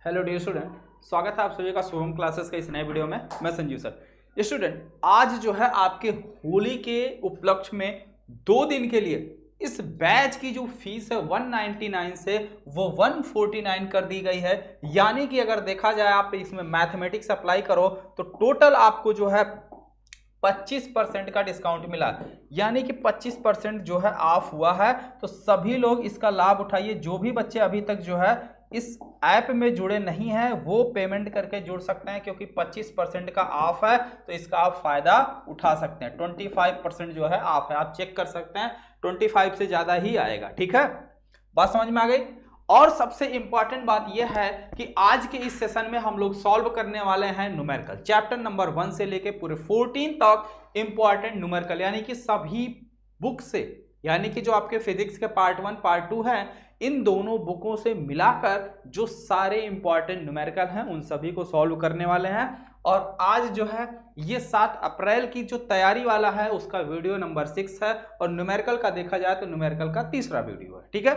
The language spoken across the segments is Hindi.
हेलो डियर स्टूडेंट, स्वागत है आप सभी का शुभम क्लासेस के इस नए वीडियो में। मैं संजीव सर। स्टूडेंट, आज जो है आपके होली के उपलक्ष्य में 2 दिन के लिए इस बैच की जो फीस है 199 से वो 149 कर दी गई है। यानी कि अगर देखा जाए आप इसमें मैथमेटिक्स अप्लाई करो तो टोटल आपको जो है 25% का डिस्काउंट मिला, यानी कि 25% जो है ऑफ हुआ है। तो सभी लोग इसका लाभ उठाइए। जो भी बच्चे अभी तक जो है इस ऐप में जुड़े नहीं हैं वो पेमेंट करके जुड़ सकते हैं, क्योंकि 25% का ऑफ है तो इसका आप फायदा उठा सकते हैं। 25% जो है ऑफ है, आप चेक कर सकते हैं, 25 से ज्यादा ही आएगा। ठीक है, बात समझ में आ गई। और सबसे इंपॉर्टेंट बात यह है कि आज के इस सेशन में हम लोग सॉल्व करने वाले हैं न्यूमेरिकल चैप्टर नंबर 1 से लेके पूरे 14 तक इंपॉर्टेंट न्यूमेरिकल, यानी कि सभी बुक से, यानी कि जो आपके फिजिक्स के पार्ट 1 पार्ट 2 हैं, इन दोनों बुकों से मिलाकर जो सारे इंपॉर्टेंट न्यूमेरिकल हैं उन सभी को सॉल्व करने वाले हैं। और आज जो है ये 7 अप्रैल की जो तैयारी वाला है उसका वीडियो नंबर 6 है, और न्यूमेरिकल का देखा जाए तो न्यूमेरिकल का तीसरा वीडियो है। ठीक है,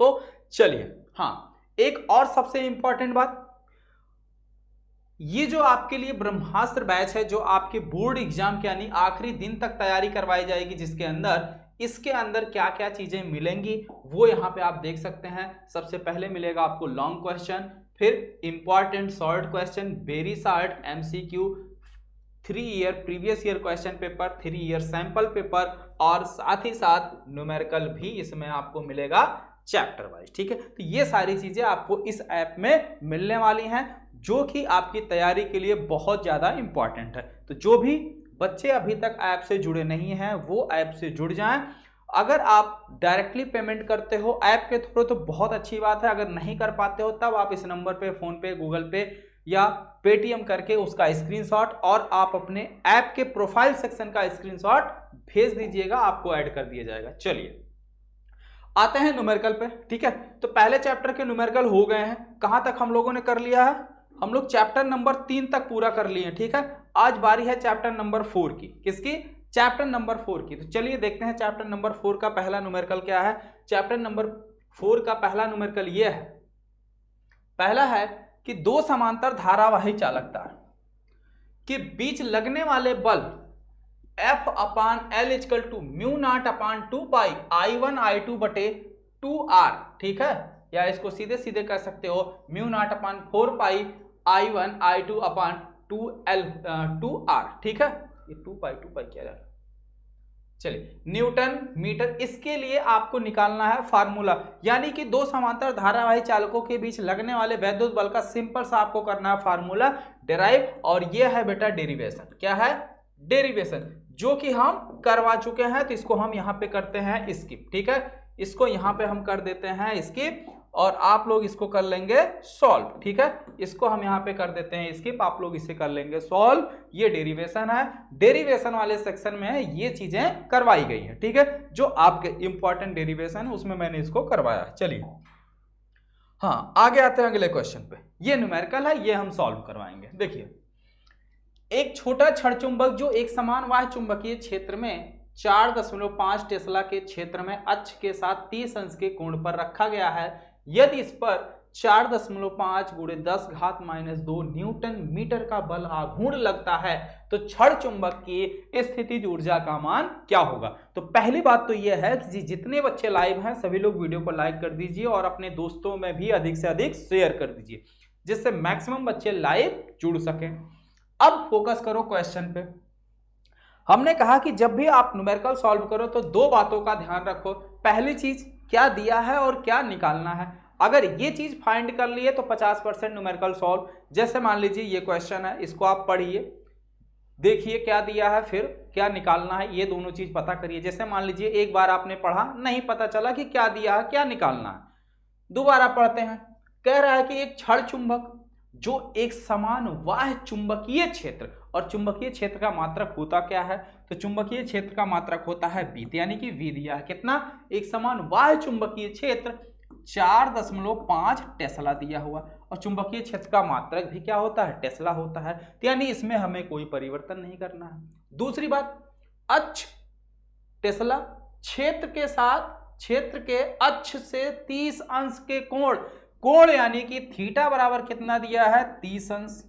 तो चलिए, हाँ, एक और सबसे इंपॉर्टेंट बात, ये जो आपके लिए ब्रह्मास्त्र बैच है जो आपके बोर्ड एग्जाम के यानी आखिरी दिन तक तैयारी करवाई जाएगी, जिसके अंदर इसके अंदर क्या क्या चीजें मिलेंगी वो यहाँ पे आप देख सकते हैं। सबसे पहले मिलेगा आपको लॉन्ग क्वेश्चन, फिर important short question, very short MCQ, 3 year previous year question paper, 3 year sample paper, और साथ ही साथ न्यूमेरिकल भी इसमें आपको मिलेगा चैप्टर वाइज। ठीक है, तो ये सारी चीजें आपको इस ऐप में मिलने वाली हैं, जो कि आपकी तैयारी के लिए बहुत ज्यादा इंपॉर्टेंट है। तो जो भी बच्चे अभी तक ऐप से जुड़े नहीं हैं वो ऐप से जुड़ जाएं। अगर आप डायरेक्टली पेमेंट करते हो ऐप के थ्रू तो बहुत अच्छी बात है, अगर नहीं कर पाते हो तब आप इस नंबर पे फोन पे, गूगल पे या पेटीएम करके उसका स्क्रीनशॉट और आप अपने ऐप के प्रोफाइल सेक्शन का स्क्रीनशॉट भेज दीजिएगा, आपको ऐड कर दिया जाएगा। चलिए आते हैं न्यूमेरिकल पे। ठीक है, तो पहले चैप्टर के न्यूमेरिकल हो गए हैं। कहां तक हम लोगों ने कर लिया है? हम लोग चैप्टर नंबर 3 तक पूरा कर लिए। ठीक है, आज बारी है चैप्टर नंबर 4 की। किसकी? चैप्टर नंबर 4 की। तो चलिए देखते हैं चैप्टर नंबर 4 का पहला न्यूमेरिकल क्या है। चैप्टर नंबर 4 का पहला न्यूमेरिकल ये है, पहला है कि 2 समांतर धारावाही चालकता के बीच लगने वाले बल F upon L equal to mu nought upon 2 pi I1 I2 बटे 2R। ठीक है, या इसको सीधे सीधे कर सकते हो म्यू नॉट अपान 4 पाई I1 I2 अपान 2R। ठीक है, ये 2 पाई क्या है? चलिए, न्यूटन मीटर, इसके लिए आपको निकालना है फार्मूला, यानी कि 2 समांतर धारावाही चालकों के बीच लगने वाले वैद्युत बल का सिंपल सा आपको करना है फार्मूला डिराइव, और ये है बेटा डेरिवेशन। क्या है? डेरिवेशन, जो कि हम करवा चुके हैं, तो इसको हम यहां पे करते हैं स्किप। ठीक है, इसको यहां पे हम कर देते हैं स्किप, और आप लोग इसको कर लेंगे सॉल्व। ठीक है, इसको हम यहां पे कर देते हैं स्किप, आप लोग इसे कर लेंगे सॉल्व। ये डेरिवेशन है, डेरिवेशन वाले सेक्शन में ये चीजें करवाई गई हैं। ठीक है, जो आपके इंपॉर्टेंट डेरिवेशन है उसमें मैंने इसको करवाया। चलिए, हाँ, आगे आते हैं अगले क्वेश्चन पे। ये न्यूमेरिकल है, ये हम सॉल्व करवाएंगे। देखिए, एक छोटा क्षण चुंबक जो एक समान वाह्य चुंबकीय क्षेत्र में 4.5 टेस्ला के क्षेत्र में अक्ष के साथ 30 अंश के कोण पर रखा गया है, यदि इस पर 4.5 × 10⁻⁻2 न्यूटन मीटर का बल आघूर्ण लगता है तो क्षण चुंबक की स्थितिज ऊर्जा का मान क्या होगा? तो पहली बात तो यह है कि जितने बच्चे लाइव हैं सभी लोग वीडियो को लाइक कर दीजिए और अपने दोस्तों में भी अधिक से अधिक शेयर कर दीजिए, जिससे मैक्सिमम बच्चे लाइव जुड़ सकें। अब फोकस करो क्वेश्चन पे। हमने कहा कि जब भी आप न्यूमेरिकल सॉल्व करो तो 2 बातों का ध्यान रखो। पहली चीज, क्या दिया है और क्या निकालना है। अगर ये चीज फाइंड कर लिए तो 50% न्यूमेरिकल सॉल्व। जैसे मान लीजिए ये क्वेश्चन है, इसको आप पढ़िए, देखिए क्या दिया है, फिर क्या निकालना है, ये दोनों चीज पता करिए। जैसे मान लीजिए एक बार आपने पढ़ा, नहीं पता चला कि क्या दिया है क्या निकालना है, दोबारा पढ़ते हैं। कह रहा है कि एक क्षण चुंबक जो एक समान वाह्य चुंबकीय क्षेत्र, और चुंबकीय क्षेत्र का मात्रक होता क्या है? तो चुंबकीय क्षेत्र का मात्रक होता है बीत, यानी कि वी दिया है कितना? एक समान वाह्य चुंबकीय क्षेत्र 4.5 टेस्ला दिया हुआ, और चुंबकीय क्षेत्र का मात्रक भी क्या होता है? टेस्ला होता है। तो यानी इसमें हमें कोई परिवर्तन नहीं करना है। दूसरी बात, अक्ष टेस्ला, क्षेत्र के साथ क्षेत्र के अक्ष से 30 अंश के कोण यानी कि थीटा बराबर कितना दिया है 30 अंश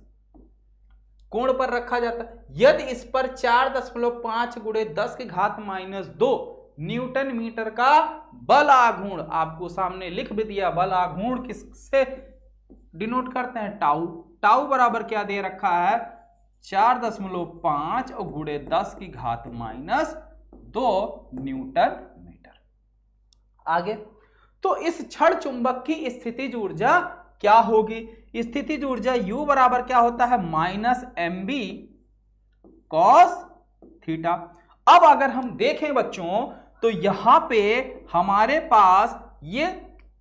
कोण पर रखा जाता है। यदि इस पर 4.5 गुणे 10 की घात -2 न्यूटन मीटर का बल आघूर्ण, आपको सामने लिख भी दिया, बल आघूर्ण किससे डिनोट करते हैं, टाउ। टाउ बराबर क्या दे रखा है 4.5 और गुणे 10 की घात -2 न्यूटन मीटर। आगे तो इस क्षण चुंबक की स्थितिज ऊर्जा क्या होगी, स्थितिज ऊर्जा U बराबर क्या होता है -mb cos थीटा। अब अगर हम देखें बच्चों तो यहां पे हमारे पास ये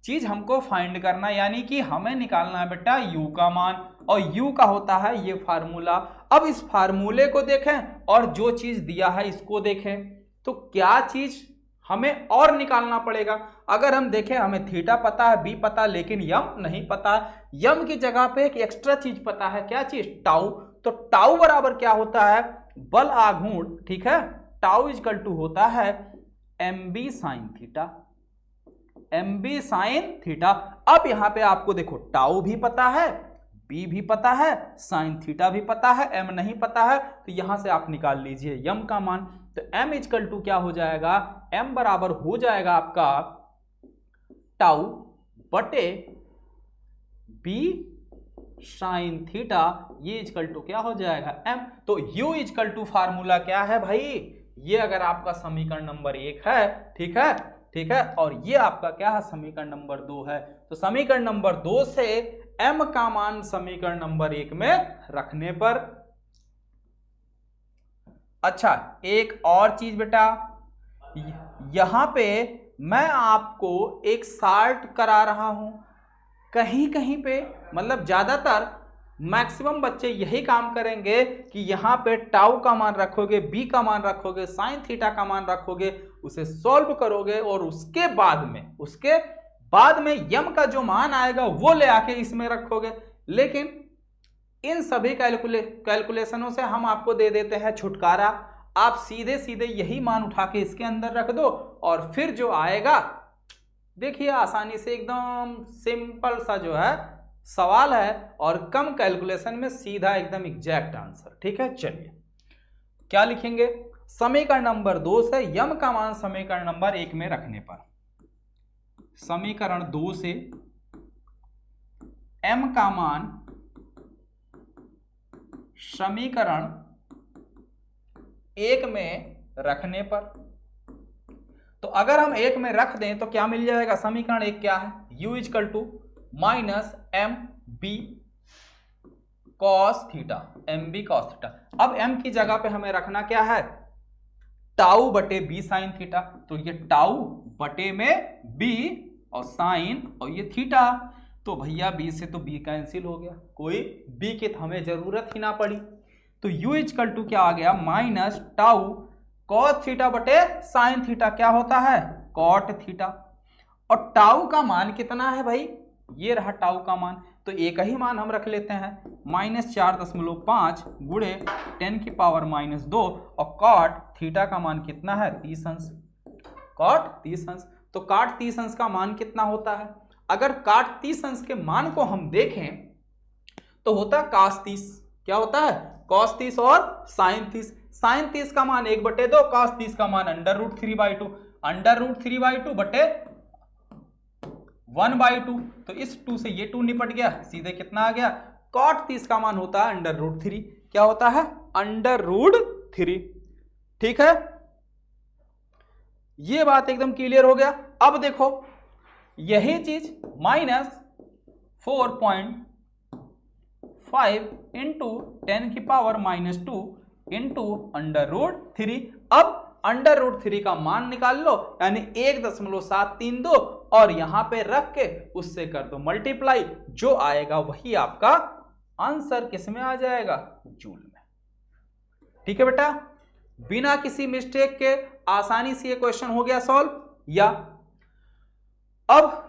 चीज हमको फाइंड करना, यानी कि हमें निकालना है बेटा U का मान, और U का होता है ये फार्मूला। अब इस फार्मूले को देखें और जो चीज दिया है इसको देखें, तो क्या चीज हमें और निकालना पड़ेगा। अगर हम देखें हमें थीटा पता है, बी पता है, लेकिन यम नहीं पता है। यम की जगह पे एक एक्स्ट्रा चीज पता है, क्या चीज, टाउ। तो टाउ बराबर क्या होता है बल आघूर्ण, ठीक है, टाउ इजकल टू होता है mb sine theta, mb sine theta. अब यहां पे आपको देखो टाउ भी पता है, बी भी पता है, साइन थीटा भी पता है, m नहीं पता है, तो यहां से आप निकाल लीजिए यम का मान। तो m इजकल टू क्या हो जाएगा, m बराबर हो जाएगा आपका टाउ बटे बी साइन थीटा, ये इजकल टू क्या हो जाएगा m। तो u इजकल टू फार्मूला क्या है भाई, ये अगर आपका समीकरण नंबर 1 है, ठीक है, ठीक है, और ये आपका क्या है समीकरण नंबर 2 है। तो समीकरण नंबर 2 से m का मान समीकरण नंबर 1 में रखने पर। अच्छा एक और चीज बेटा, यहां पे मैं आपको एक शार्ट करा रहा हूं, कहीं कहीं पे मतलब ज्यादातर मैक्सिमम बच्चे यही काम करेंगे कि यहां पे टाउ का मान रखोगे, बी का मान रखोगे, साइन थीटा का मान रखोगे, उसे सॉल्व करोगे और उसके बाद में यम का जो मान आएगा वो ले आके इसमें रखोगे। लेकिन इन सभी कैलकुलेशनों से हम आपको दे देते हैं छुटकारा, आप सीधे सीधे यही मान उठा के इसके अंदर रख दो और फिर जो आएगा देखिए आसानी से, एकदम सिंपल सा जो है सवाल है और कम कैलकुलेशन में सीधा एकदम एग्जैक्ट आंसर, ठीक है। चलिए क्या लिखेंगे, समीकरण नंबर 2 से यम का मान समीकरण नंबर 1 में रखने पर, समीकरण 2 से m का मान समीकरण 1 में रखने पर, तो अगर हम 1 में रख दें तो क्या मिल जाएगा, समीकरण 1 क्या है, u is equal to minus M B cos theta, M B cos theta. अब m की जगह पे हमें रखना क्या है, टाउ बटे बी साइन थीटा, तो ये टाउ बटे में b और साइन और ये थीटा, तो भैया b से तो b कैंसिल हो गया, कोई b की हमें जरूरत ही ना पड़ी। तो u इजकल टू क्या आ गया माइनस टाउ कॉस थीटा बटे साइन थीटा, क्या होता है कॉट थीटा। और टाउ का मान कितना है भाई, ये रहा टाउ का मान, तो एक ही मान हम रख लेते हैं -4.5 गुणे 10 की पावर -2 और कॉट थीटा का मान कितना है 30 अंश, कॉट 30 अंश। तो कॉट 30 अंश का मान कितना होता है, अगर कॉट 30 अंश के मान को हम देखें तो होता है cos 30, क्या होता है cos 30 और sin 30। sin 30 का मान 1/2, cos 30 का मान √3/2, √3/2 बटे 1/2, तो इस 2 से ये 2 निपट गया, सीधे कितना आ गया, cot 30 का मान होता है √3, क्या होता है √3, ठीक है। ये बात एकदम क्लियर हो गया। अब देखो यही चीज -4.5 इंटू 10 की पावर -2 इंटू √3। अब √3 का मान निकाल लो, यानी 1.732 और यहां पे रख के उससे कर दो मल्टीप्लाई, जो आएगा वही आपका आंसर किसमें आ जाएगा, जूल में। ठीक है बेटा, बिना किसी मिस्टेक के आसानी से ये क्वेश्चन हो गया सॉल्व। या अब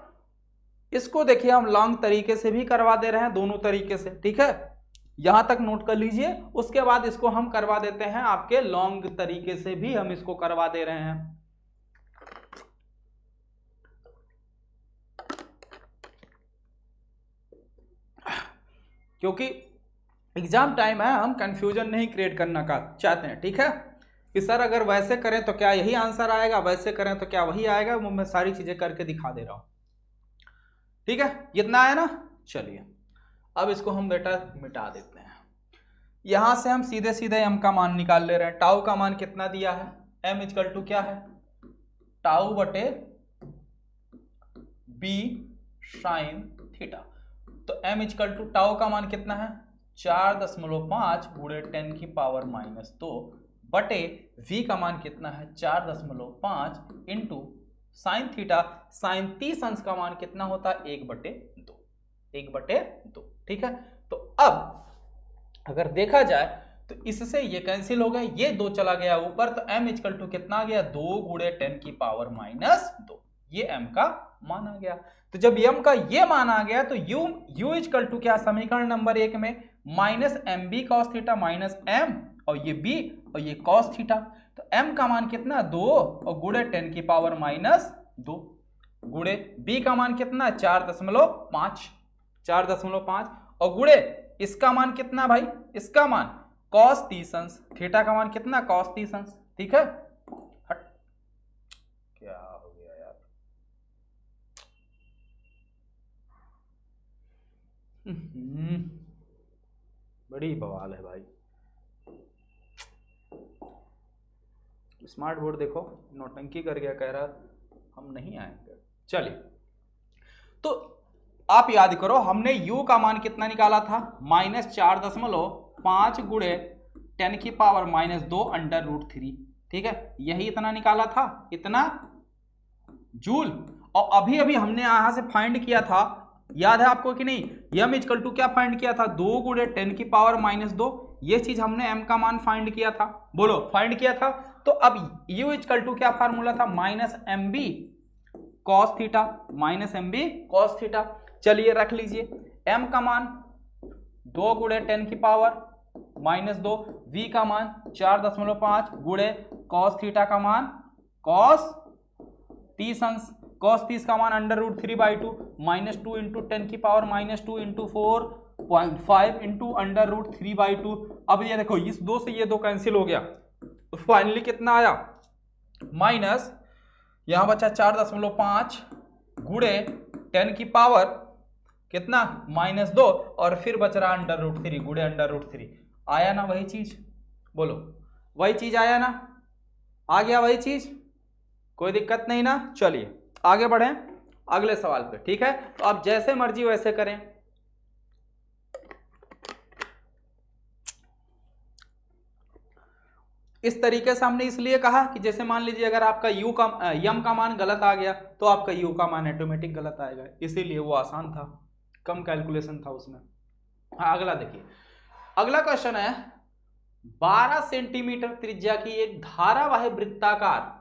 इसको देखिए हम लॉन्ग तरीके से भी करवा दे रहे हैं, दोनों तरीके से, ठीक है, यहां तक नोट कर लीजिए। उसके बाद इसको हम करवा देते हैं आपके लॉन्ग तरीके से भी हम इसको करवा दे रहे हैं। क्योंकि एग्जाम टाइम है, हम कंफ्यूजन नहीं क्रिएट करना का चाहते हैं, ठीक है, कि सर अगर वैसे करें तो क्या यही आंसर आएगा, वैसे करें तो क्या वही आएगा, वो मैं सारी चीजें करके दिखा दे रहा हूं, ठीक है, इतना आया ना। चलिए अब इसको हम बेटा मिटा देते हैं। यहां से हम सीधे सीधे m का मान निकाल ले रहे हैं। टाउ का मान कितना दिया है, m इक्वल टू क्या है, टाउ बटे b साइन थीटा। तो m इक्वल टू टाउ का मान कितना है 4.5 गुणे 10 की पावर -2 बटे v का मान कितना है 4.5 इंटू साइन थीटा। साइन 30 अंश का मान कितना होता है 1/2, ठीक है। तो अब अगर देखा जाए तो इससे ये कैंसिल हो गया, ये 2 चला गया ऊपर, तो m इक्वल टू कितना आ गया 2 गुणे 10 की पावर -2, ये m का मान आ गया। तो जब m का ये मान आ गया तो u इक्वल टू क्या, समीकरण नंबर 1 में -mb cos theta minus m और ये b और ये cos थीटा, तो m का मान कितना 2 और गुणे 10 की पावर -2 गुणे b का मान कितना 4.5 और गुणे इसका मान कितना भाई, इसका मान cos 30 अंश, थीटा का मान कितना cos 30 अंश, ठीक है। हट, क्या हो गया यार, बड़ी बवाल है भाई। स्मार्ट बोर्ड देखो नौटंकी कर गया, कह रहा हम नहीं आएंगे। चलिए तो आप याद करो, हमने u का मान कितना निकाला था -4.5 गुणे 10 की पावर -2 √3, ठीक है, यही इतना निकाला था, इतना जूल। और अभी अभी हमने यहां से फाइंड किया था, याद है आपको कि नहीं, m इक्वल टू क्या फाइंड किया था 2 गुणे 10 की पावर -2, ये चीज हमने m का मान फाइंड किया था, बोलो फाइंड किया था। तो अब u इक्वल टू क्या फार्मूला था -mb cos theta -mb cos theta. चलिए रख लीजिए, m का मान 2 गुणे 10 की पावर -2, v का मान 4.5 गुणे cos थीटा का मान cos 30 अंश, cos 30 का मान √3/2 -2 इंटू 10 की पावर -2 इंटू 4.5 इंटू √3/2। अब ये देखो इस 2 से ये 2 कैंसिल हो गया, तो फाइनली कितना आया माइनस, यहां बचा 4.5 गुणे 10 की पावर कितना -2 और फिर बच रहा √3 गुणे √3। आया ना वही चीज, बोलो वही चीज आया ना, आ गया वही चीज, कोई दिक्कत नहीं ना। चलिए आगे बढ़ें अगले सवाल पे, ठीक है। तो आप जैसे मर्जी वैसे करें। इस तरीके से हमने इसलिए कहा कि जैसे मान लीजिए अगर आपका m का मान गलत आ गया तो आपका u का मान ऑटोमेटिक गलत आएगा, इसीलिए वो आसान था, कम कैलकुलेशन था उसमें। अगला देखिए, अगला क्वेश्चन है 12 सेंटीमीटर त्रिज्या की एक धारावाही वृत्ताकार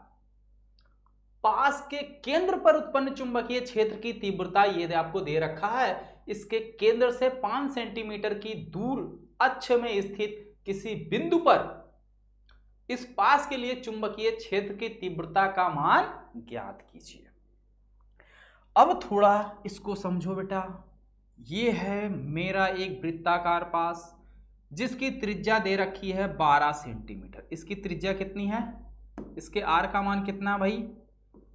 पास के केंद्र पर उत्पन्न चुंबकीय क्षेत्र की तीव्रता ये आपको दे रखा है, इसके केंद्र से 5 सेंटीमीटर की दूर अक्ष में स्थित किसी बिंदु पर इस पास के लिए चुंबकीय क्षेत्र की तीव्रता का मान ज्ञात कीजिए। अब थोड़ा इसको समझो बेटा, ये है मेरा एक वृत्ताकार पास जिसकी त्रिज्या दे रखी है 12 सेंटीमीटर। इसकी त्रिज्या कितनी है, इसके आर का मान कितना भाई,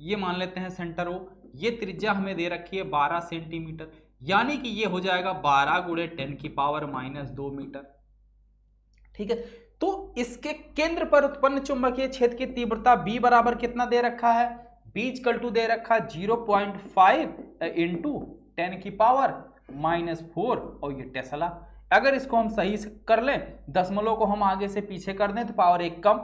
ये मान लेते हैं सेंटर ओ, ये त्रिज्या हमें दे रखी है 12 सेंटीमीटर, यानी कि ये हो जाएगा 12 गुणे 10 की पावर -2 मीटर, ठीक है। तो इसके केंद्र पर उत्पन्न चुंबकीय क्षेत्र की तीव्रता B बराबर कितना दे रखा है, B इक्वल टू दे रखा है 0.5 इंटू 10 की पावर -4 और ये टेस्ला। अगर इसको हम सही से कर लें, दशमलव को हम आगे से पीछे कर दें तो पावर 1 कम,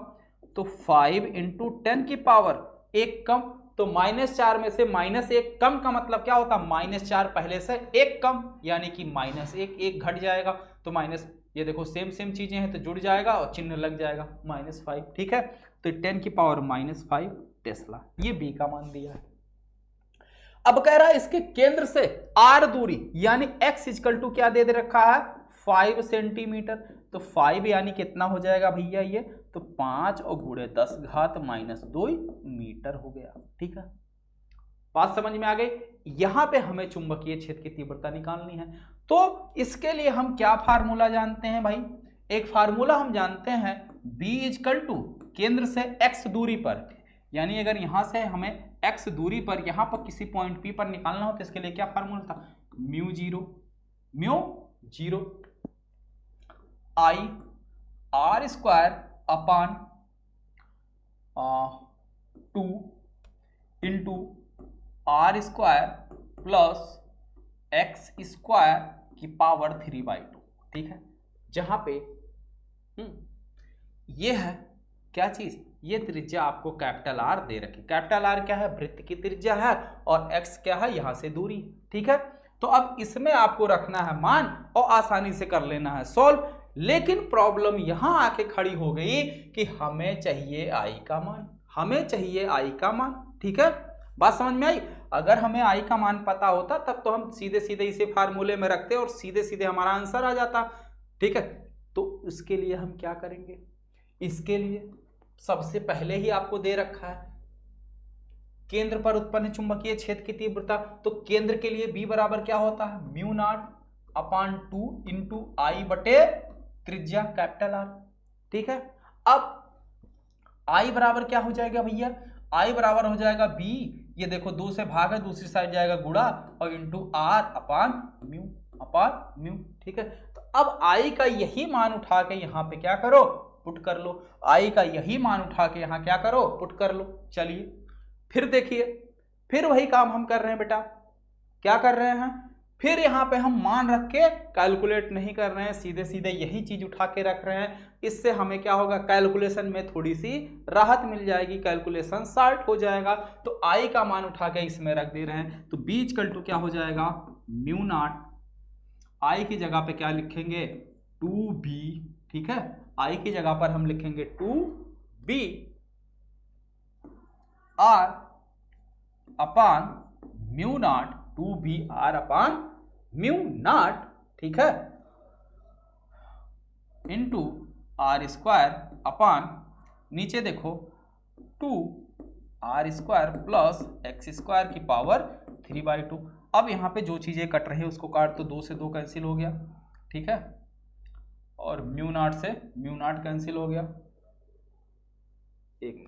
तो 5 इंटू 10 की पावर 1 कम, तो -4 में से -1 कम का मतलब क्या होता है, -4 पहले से 1 कम, यानी कि -1 घट जाएगा, तो माइनस, ये देखो सेम चीजें हैं तो जुड़ जाएगा और चिन्ह लग जाएगा -5, ठीक है। तो 10 की पावर -5 टेस्ला, ये बी का मान दिया है। अब कह रहा है इसके केंद्र से आर दूरी यानी x इक्वल टू क्या दे रखा है 5 सेंटीमीटर, तो 5 यानी कितना हो जाएगा भैया, ये तो 5 और गुणे 10 घात -2 मीटर हो गया, ठीक है। बात समझ में आ गई। यहां पे हमें चुंबकीय क्षेत्र की तीव्रता निकालनी है। तो इसके लिए हम क्या फार्मूला जानते हैं भाई? एक फार्मूला हम जानते हैं B इजकल टू केंद्र से x दूरी पर, यानी अगर यहां से हमें x दूरी पर यहां पर किसी पॉइंट P पर निकालना हो तो इसके लिए क्या फार्मूला था? Mu zero I r square upon 2 into R square plus X square की पावर 3/2, ठीक है। जहां पे ये है क्या चीज, ये त्रिज्या आपको कैपिटल आर दे रखी। कैपिटल आर क्या है? वृत्त की त्रिज्या है, और एक्स क्या है? यहां से दूरी, ठीक है। तो अब इसमें आपको रखना है मान और आसानी से कर लेना है सॉल्व। लेकिन प्रॉब्लम यहां आके खड़ी हो गई कि हमें चाहिए आई का मान, हमें चाहिए आई का मान, ठीक है। बात समझ में आई? अगर हमें आई का मान पता होता तब तो हम सीधे सीधे इसे फार्मूले में रखते और सीधे सीधे हमारा आंसर आ जाता, ठीक है। तो इसके लिए हम क्या करेंगे? इसके लिए सबसे पहले ही आपको दे रखा है केंद्र पर उत्पन्न चुंबकीय क्षेत्र की तीव्रता। तो केंद्र के लिए B बराबर क्या होता है? म्यू नॉट अपान 2 इंटू आई बटे त्रिज्या कैपिटल आर, ठीक है। अब I बराबर क्या हो जाएगा भैया? I बराबर हो जाएगा B, ये देखो 2 से भाग है, दूसरी साइड जाएगा गुणा और इंटू R अपान म्यू, ठीक है। तो अब I का यही मान उठा के यहाँ पे क्या करो? पुट कर लो। I का यही मान उठा के यहाँ क्या करो? पुट कर लो। चलिए फिर देखिए, फिर वही काम हम कर रहे हैं बेटा। क्या कर रहे हैं? फिर यहाँ पे हम मान रख के कैलकुलेट नहीं कर रहे हैं, सीधे सीधे यही चीज उठा के रख रहे हैं। इससे हमें क्या होगा? कैलकुलेशन में थोड़ी सी राहत मिल जाएगी, कैलकुलेशन शॉर्ट हो जाएगा। तो आई का मान उठा के इसमें रख दे रहे हैं। तो B इक्वल टू क्या हो जाएगा? म्यू नॉट, आई की जगह पे क्या लिखेंगे? 2B, ठीक है। आई की जगह पर हम लिखेंगे 2B R अपान म्यू नॉट, 2BR अपान म्यू नॉट, ठीक है, इंटू आर स्क्वायर अपान नीचे देखो 2R square plus X square की पावर 3/2। अब यहाँ पे जो चीजें कट रही है उसको काट, तो 2 से 2 कैंसिल हो गया, ठीक है, और म्यू नॉट से म्यू नॉट कैंसिल हो गया। एक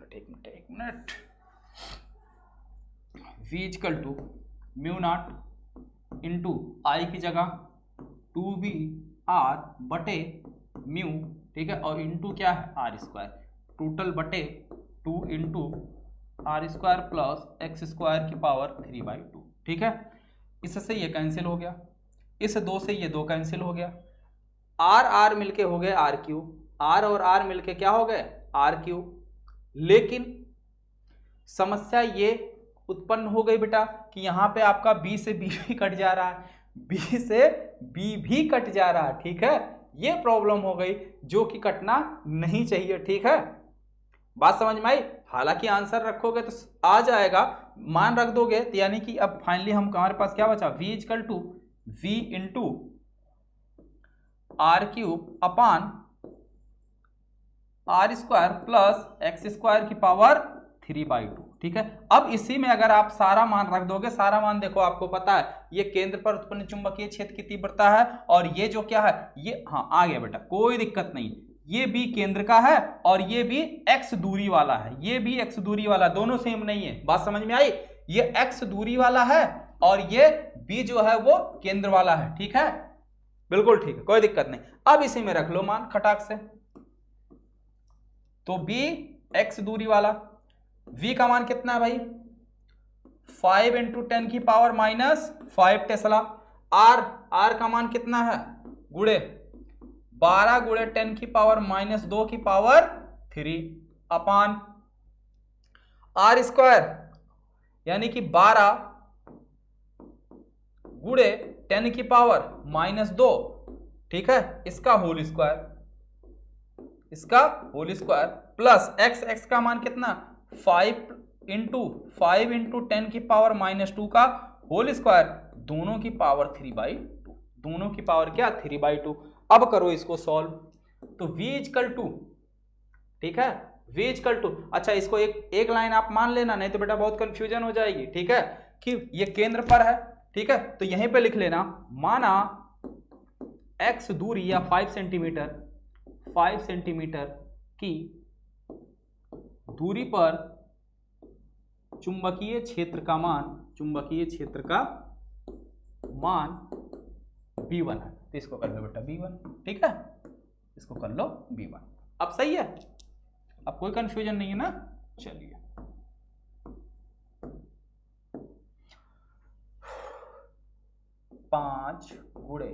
minute V equal to mu naught into I की जगह 2BR बटे म्यू, ठीक है, और इंटू क्या है? आर स्क्वायर, टोटल बटे 2 into R square plus X square की पावर 3/2, ठीक है। इससे ये कैंसिल हो गया, इस 2 से ये 2 कैंसिल हो गया, आर मिलके हो गए R3, आर और आर मिलके क्या हो गए? R3। लेकिन समस्या ये उत्पन्न हो गई बेटा कि यहाँ पे आपका B से B भी कट जा रहा है, B से B भी कट जा रहा है, ठीक है। ये प्रॉब्लम हो गई जो कि कटना नहीं चाहिए, ठीक है। बात समझ में आई? हालांकि आंसर रखोगे तो आ जाएगा, मान रख दोगे तो यानी कि अब फाइनली हम हमारे पास क्या बचा? V equal to V into R³ upon R square plus X square की पावर 3/2, ठीक है। अब इसी में अगर आप सारा मान रख दोगे, सारा मान देखो आपको पता है ये केंद्र पर उत्पन्न चुंबकीय क्षेत्र की तीव्रता है, और ये जो क्या है? ये आ गया बेटा, कोई दिक्कत नहीं। ये भी केंद्र का है और ये भी x दूरी वाला है, ये भी x दूरी वाला, दोनों सेम नहीं है। बात समझ में आई? ये x दूरी वाला है और ये b जो है वो केंद्र वाला है, ठीक है, बिल्कुल ठीक है, कोई दिक्कत नहीं। अब इसी में रख लो मान खटाक से। तो b x दूरी वाला, v का मान कितना है भाई? 5 इंटू 10 की पावर -5 टेस्ला। r का मान कितना है? गुणे 12 गुणे 10 की पावर -2 की पावर 3 अपान r स्क्वायर, यानी कि 12 गुणे 10 की पावर -2, ठीक है, इसका होल स्क्वायर, इसका होल स्क्वायर प्लस x का मान कितना? 5 इंटू 10 की पावर -2 का होल स्क्वायर, दोनों की पावर 3/2, दोनों की पावर क्या? 3/2। अब करो इसको सॉल्व। तो v इक्वल टू, ठीक है, v इक्वल टू, अच्छा इसको एक लाइन आप मान लेना, नहीं तो बेटा बहुत कंफ्यूजन हो जाएगी, ठीक है। कि ये केंद्र पर है, ठीक है, तो यहीं पे लिख लेना, माना x दूरी या 5 सेंटीमीटर की दूरी पर चुंबकीय क्षेत्र का मान V1 है, तो इसको कर लो बेटा V1, ठीक है, इसको कर लो V1। अब सही है, अब कोई कंफ्यूजन नहीं है ना। चलिए पांच गुणे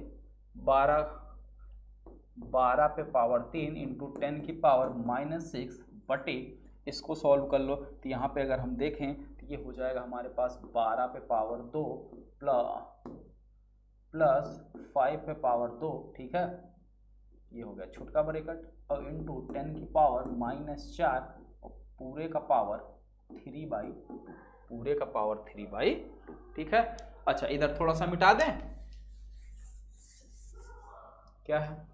12 पे पावर 3 इंटू 10 की पावर -6 बटे, इसको सॉल्व कर लो, तो यहाँ पे अगर हम देखें तो ये हो जाएगा हमारे पास 12 पे पावर 2 प्लस 5 पे पावर 2, ठीक है, ये हो गया छोटा ब्रैकेट, और इंटू 10 की पावर -4 और पूरे का पावर 3/2, ठीक है। अच्छा इधर थोड़ा सा मिटा दें, क्या है,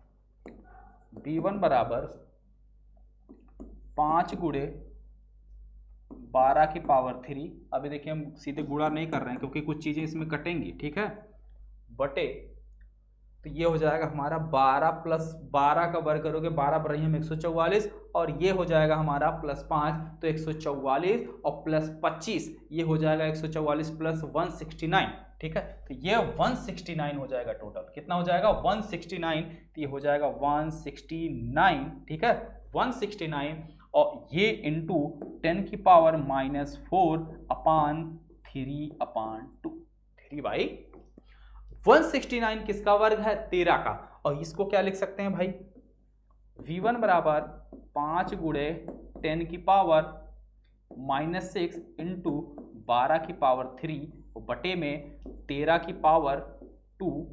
V1 बराबर 5 गुणे 12 की पावर 3, अभी देखिए हम सीधे गुणा नहीं कर रहे हैं क्योंकि कुछ चीजें इसमें कटेंगी, ठीक है, बटे, तो ये हो जाएगा हमारा 12 प्लस 12 का वर्ग करोगे 12 बराबर हम 144, और ये हो जाएगा हमारा +5 तो 144 और प्लस 25 ये हो जाएगा 144 प्लस 169, ठीक है, तो ये 169 हो जाएगा टोटल, कितना हो जाएगा 169, तो ये हो जाएगा 169, ठीक है, 169, और ये इंटू 10 की पावर -4/3/2, 3/169 किसका वर्ग है, 13 का, और इसको क्या लिख सकते हैं भाई, V1 बराबर 5 गुणे 10 की पावर -6 इंटू 12 की पावर 3 बटे में 13 की पावर 2,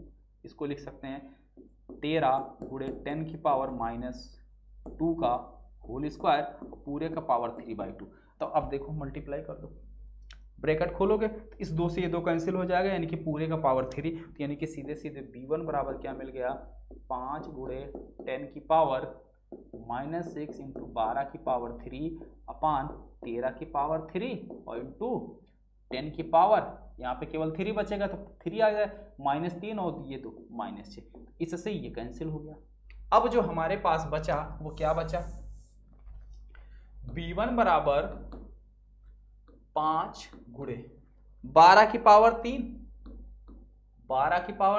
इसको लिख सकते हैं 13 गुणे 10 की पावर -2 का होल स्क्वायर पूरे का पावर 3/2। तो अब देखो मल्टीप्लाई कर दो, ब्रैकेट खोलोगे तो इस 2 से ये 2 कैंसिल हो जाएगा, यानी कि पूरे का पावर 3, तो यानी कि सीधे सीधे V1 बराबर क्या मिल गया, 5 गुणे 10 की पावर -6 इंटू 12 की पावर 3/13 की पावर 3 और इंटू 10 की पावर, यहाँ पे केवल 3 बचेगा तो 3 आ जाए, -3 और ये 2 -6, इससे ये कैंसिल हो गया। अब जो हमारे पास बचा वो क्या बचा, V1 बराबर 5 गुणे 12 की पावर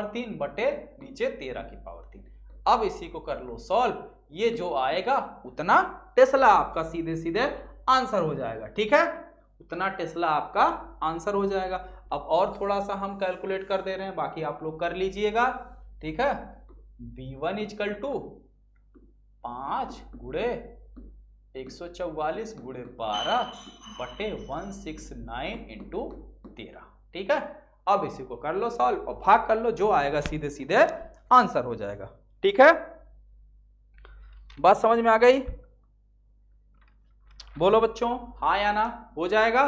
3 बटे नीचे 13 की पावर 3। अब इसी को कर लो सॉल्व, ये जो आएगा उतना टेस्ला आपका सीधे सीधे आंसर हो जाएगा, ठीक है, उतना टेस्ला आपका आंसर हो जाएगा। अब और थोड़ा सा हम कैलकुलेट कर दे रहे हैं, बाकी आप लोग कर लीजिएगा, ठीक है, V1 इक्वल टू 5 गुणे 144 गुणे 12 बटे 169 इंटू 13, ठीक है। अब इसी को कर लो सॉल्व और भाग कर लो, जो आएगा सीधे सीधे आंसर हो जाएगा, ठीक है। बात समझ में आ गई, बोलो बच्चों हाँ या ना, हो जाएगा।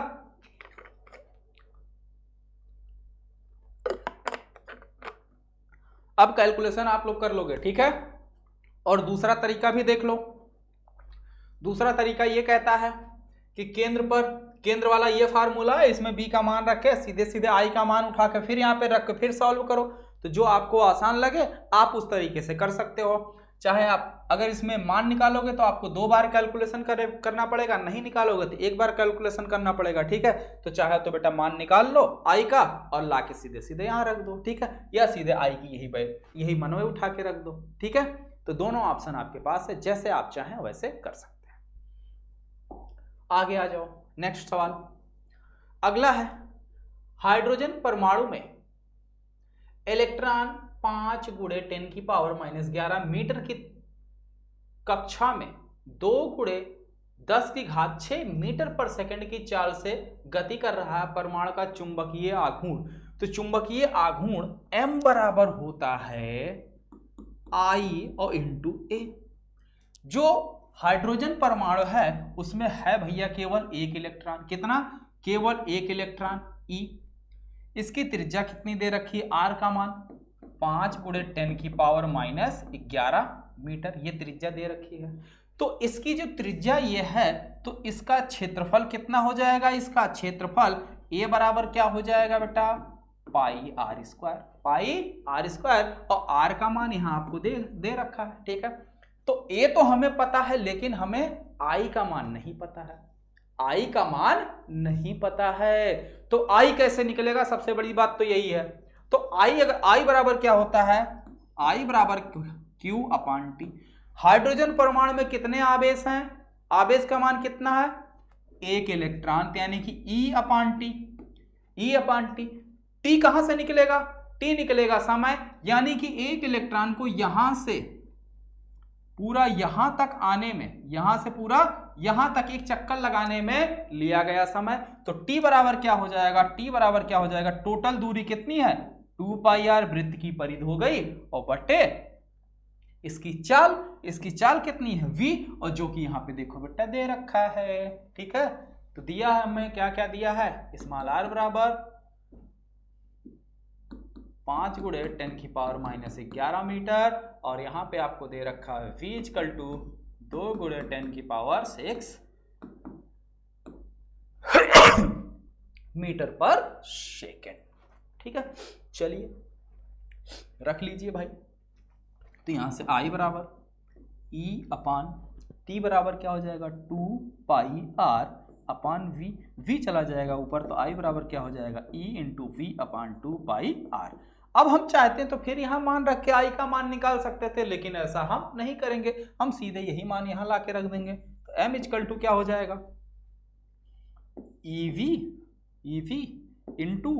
अब कैलकुलेशन आप लोग कर लोगे, ठीक है, और दूसरा तरीका भी देख लो। दूसरा तरीका ये कहता है कि केंद्र वाला ये फार्मूला है, इसमें b का मान रख के सीधे सीधे i का मान उठा के फिर यहाँ पे रख के फिर सॉल्व करो, तो जो आपको आसान लगे आप उस तरीके से कर सकते हो। चाहे आप अगर इसमें मान निकालोगे तो आपको 2 बार कैलकुलेशन करना पड़ेगा, नहीं निकालोगे तो 1 बार कैलकुलेशन करना पड़ेगा, ठीक है। तो चाहे तो बेटा मान निकाल लो i का और ला के सीधे सीधे यहाँ रख दो, ठीक है, या सीधे i की यही मनवे उठा के रख दो, ठीक है। तो दोनों ऑप्शन आपके पास है, जैसे आप चाहें वैसे कर सकते हैं। आगे आ जाओ, नेक्स्ट सवाल अगला है, हाइड्रोजन परमाणु में इलेक्ट्रॉन 5 गुणे 10 की पावर -11 मीटर की कक्षा में 2 गुणे 10 की घात 6 मीटर पर सेकंड की चाल से गति कर रहा है परमाणु का चुंबकीय आघूर्ण। तो चुंबकीय आघूर्ण m बराबर होता है I और इंटू a। जो हाइड्रोजन परमाणु है उसमें है भैया केवल 1 इलेक्ट्रॉन, कितना, केवल 1 इलेक्ट्रॉन E। इसकी त्रिज्या कितनी दे रखी है, r का मान 5 गुणे 10 की पावर -11 मीटर, ये त्रिज्या दे रखी है। तो इसकी जो त्रिज्या ये है तो इसका क्षेत्रफल कितना हो जाएगा, इसका क्षेत्रफल ए बराबर क्या हो जाएगा बेटा, pi are square, pi are square, और आर का मान यहां आपको दे रखा है। ठीक है, तो ए तो हमें पता है, लेकिन हमें आई का मान नहीं पता है, आई का मान नहीं पता है। तो आई कैसे निकलेगा, सबसे बड़ी बात तो यही है। तो आई, अगर आई बराबर क्या होता है, आई बराबर क्यू अपान टी। हाइड्रोजन परमाणु में कितने आवेश हैं, आवेश का मान कितना है, एक इलेक्ट्रॉन, यानी कि ई अपान टी, ई अपान टी। टी कहां से निकलेगा, टी निकलेगा समय, यानी कि एक इलेक्ट्रॉन को यहां से पूरा यहां तक आने में, यहां से पूरा यहां तक एक चक्कर लगाने में लिया गया समय। तो टी बराबर क्या हो जाएगा, टी बराबर क्या हो जाएगा, टोटल दूरी कितनी है 2 पाई आर, वृत्त की परिधि हो गई, और बटे इसकी चाल कितनी है v, और जो कि यहाँ पे देखो बेटा दे रखा है। ठीक है, तो दिया है हमें क्या क्या दिया है, स्मॉल r बराबर 5 गुणे 10⁻⁻11 मीटर, और यहाँ पे आपको दे रखा है v इक्वल टू 2 गुणे 10⁻6 मीटर पर सेकेंड। ठीक है, चलिए रख लीजिए भाई। तो यहां से I बराबर E अपान T बराबर क्या हो जाएगा 2 पाई R अपान V चला जाएगा ऊपर, तो I बराबर क्या हो जाएगा E इंटू V अपान 2 पाई R। अब हम चाहते हैं तो फिर यहाँ मान रख के I का मान निकाल सकते थे, लेकिन ऐसा हम नहीं करेंगे, हम सीधे यही मान यहाँ ला के रख देंगे। तो M इक्वल टू क्या हो जाएगा EV इंटू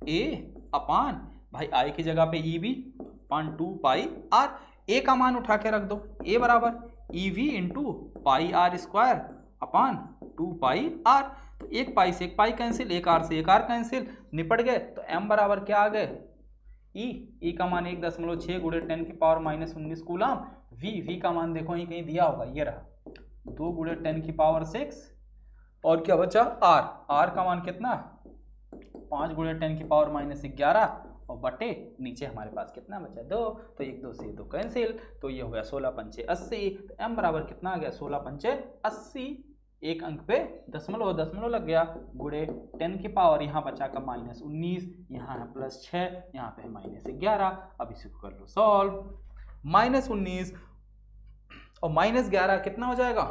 A अपान, भाई I की जगह पे EV upon 2 pi R, A का मान उठा के रख दो, A बराबर EV into pi are square upon 2 pi R। तो एक पाई से एक पाई कैंसिल, एक आर से एक आर कैंसिल, निपट गए। तो M बराबर क्या आ गए E का मान 1.6 गुणे 10⁻⁻19 कूलम, V का मान देखो कहीं दिया होगा, ये रहा 2 गुणे 10⁻6, और क्या बचा R का मान कितना 5 गुणे 10⁻⁻11, और बटे नीचे हमारे पास कितना बचा 2, तो 1 2 से 2 कैंसिल, तो ये हो गया 16 पंचे 80। तो M बराबर कितना आ गया 16 पंचे 80, एक अंक पे दशमलव लग गया, गुणे 10 की पावर यहाँ बचा का -19, यहाँ है +6, यहाँ पे है -11। अब इसी को कर लो सॉल्व, -19 और -11 कितना हो जाएगा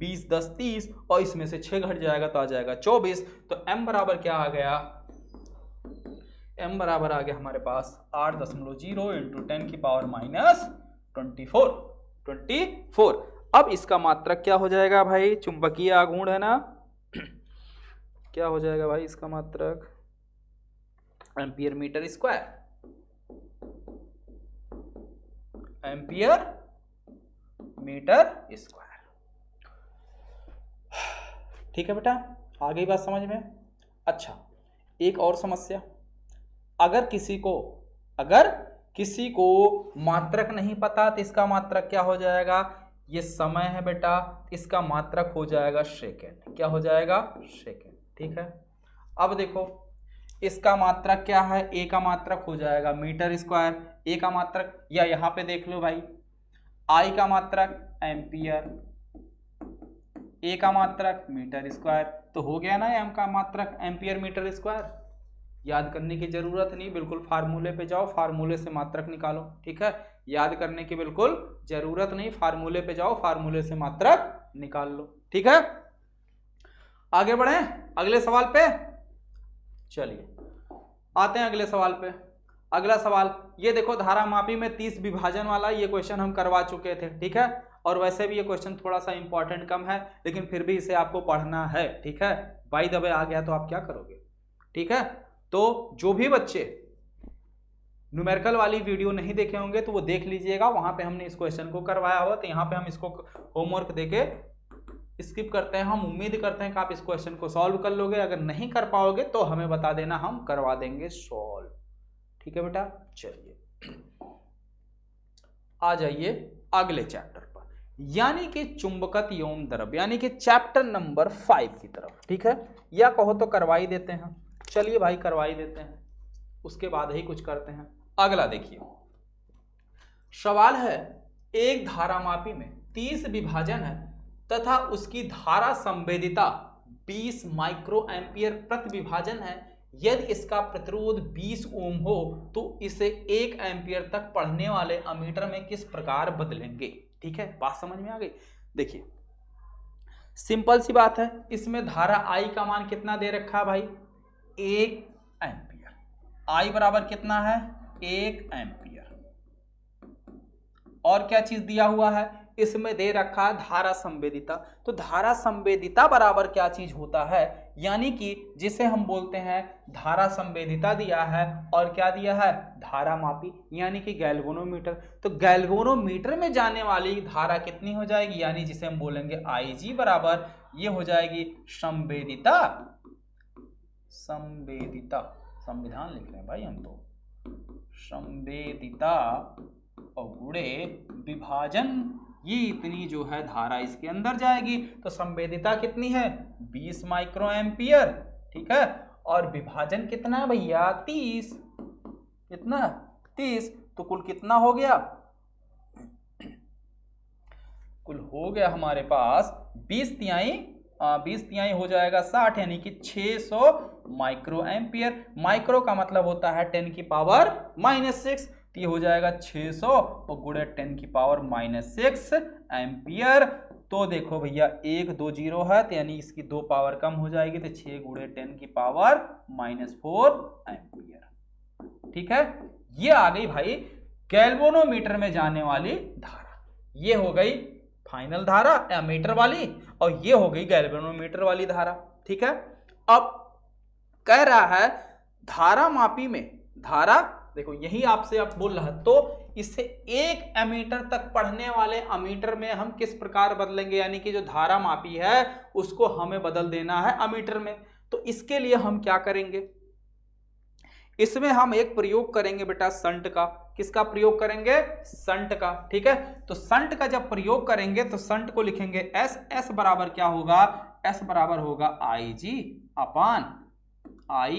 20 10 30, और इसमें से 6 घट जाएगा तो आ जाएगा 24। तो M बराबर क्या आ गया, M बराबर आ गया हमारे पास 8.0 इंटू 10⁻24। अब इसका मात्रक क्या हो जाएगा भाई, चुंबकीय आघूर्ण है ना, क्या हो जाएगा भाई इसका मात्रक ampere metre square, ampere metre square. ठीक है बेटा, आ गई बात समझ में। अच्छा, एक और समस्या, अगर किसी को मात्रक नहीं पता तो इसका मात्रक क्या हो जाएगा, ये समय है बेटा, इसका मात्रक हो जाएगा सेकेंड, क्या हो जाएगा सेकेंड। ठीक है, अब देखो इसका मात्रक क्या है, ए का मात्रक हो जाएगा मीटर स्क्वायर, ए का मात्रक, या यहाँ पे देख लो भाई आई का मात्रक एम्पियर, ए का मात्रक मीटर स्क्वायर, तो हो गया ना एम का मात्रक एम्पियर मीटर स्क्वायर। याद करने की जरूरत नहीं, बिल्कुल फार्मूले पे जाओ, फार्मूले से मात्रक निकालो। ठीक है, याद करने की बिल्कुल जरूरत नहीं, फार्मूले पे जाओ, फार्मूले से मात्रक निकाल लो। ठीक है, आगे बढ़े अगले सवाल पे। चलिए आते हैं अगले सवाल पे। अगला सवाल ये देखो, धारा मापी में 30 विभाजन वाला ये क्वेश्चन हम करवा चुके थे। ठीक है, और वैसे भी ये क्वेश्चन थोड़ा सा इंपॉर्टेंट कम है, लेकिन फिर भी इसे आपको पढ़ना है। ठीक है, बाय द वे आ गया तो आप क्या करोगे। ठीक है, तो जो भी बच्चे न्यूमेरिकल वाली वीडियो नहीं देखे होंगे तो वो देख लीजिएगा, वहां पे हमने इस क्वेश्चन को करवाया हुआ, तो यहाँ पे हम इसको होमवर्क देके स्किप करते हैं। हम उम्मीद करते हैं कि आप इस क्वेश्चन को सॉल्व कर लोगे, अगर नहीं कर पाओगे तो हमें बता देना, हम करवा देंगे सॉल्व। ठीक है बेटा, चलिए आ जाइए अगले चैप्टर पर, यानी कि चुंबकत्व एवं द्रव्य, यानी कि चैप्टर नंबर 5 की तरफ। ठीक है, या कहो तो करवाई देते हैं। चलिए भाई करवाई देते हैं, उसके बाद ही कुछ करते हैं। अगला देखिए, सवाल है एक धारामापी में 30 विभाजन है तथा उसकी धारा संवेदिता 20 माइक्रो एम्पियर प्रति विभाजन है। यदि इसका प्रतिरोध 20 ओम हो तो इसे 1 एम्पियर तक पढ़ने वाले अमीटर में किस प्रकार बदलेंगे। ठीक है, बात समझ में आ गई। देखिए सिंपल सी बात है, इसमें धारा आई का मान कितना दे रखा है भाई, 1 एम्पियर। आई बराबर कितना है, 1 एम्पियर। और क्या चीज दिया हुआ है, इसमें दे रखा है धारा संवेदिता। तो धारा संवेदिता बराबर क्या चीज होता है, यानी कि जिसे हम बोलते हैं धारा संवेदिता दिया है और क्या दिया है, धारा मापी, यानी कि गैल्वेनोमीटर। तो गैल्वेनोमीटर में जाने वाली धारा कितनी हो जाएगी, यानी जिसे हम बोलेंगे IG बराबर ये हो जाएगी संवेदिता, संवेदिता, संविधान लिख रहे हैं भाई हम तो, संवेदिता और गुणे विभाजन, ये इतनी जो है धारा इसके अंदर जाएगी। तो संवेदिता कितनी है, 20 माइक्रो एम्पियर। ठीक है, और विभाजन कितना है भैया, 30। कितना, 30। तो कुल कितना हो गया, कुल हो गया हमारे पास 20 तिहाई हो जाएगा 60, यानी कि 600 माइक्रो एम्पियर। माइक्रो का मतलब होता है 10 की पावर -6, तो ये हो जाएगा 600 और गुणे 10 की पावर -6 एम्पियर। तो देखो भैया 1 2 0 है, तो यानी इसकी 2 पावर कम हो जाएगी, तो 6 गुणे 10 की पावर -4 एम्पियर। ठीक है, ये आ गई भाई गैल्वेनोमीटर में जाने वाली धारा। ये हो गई फाइनल धारा एमीटर वाली, और ये हो गई गैल्वेनोमीटर वाली धारा। ठीक है, अब कह रहा है धारा मापी में, धारा देखो यही आपसे अब बोल रहा है, तो इसे 1 एमीटर तक पढ़ने वाले अमीटर में हम किस प्रकार बदलेंगे, यानी कि जो धारा मापी है उसको हमें बदल देना है अमीटर में। तो इसके लिए हम क्या करेंगे, इसमें हम एक प्रयोग करेंगे बेटा संट का। किसका प्रयोग करेंगे, संट का। ठीक है, तो संट का जब प्रयोग करेंगे तो संट को लिखेंगे एस। एस बराबर क्या होगा, एस बराबर होगा IG upon I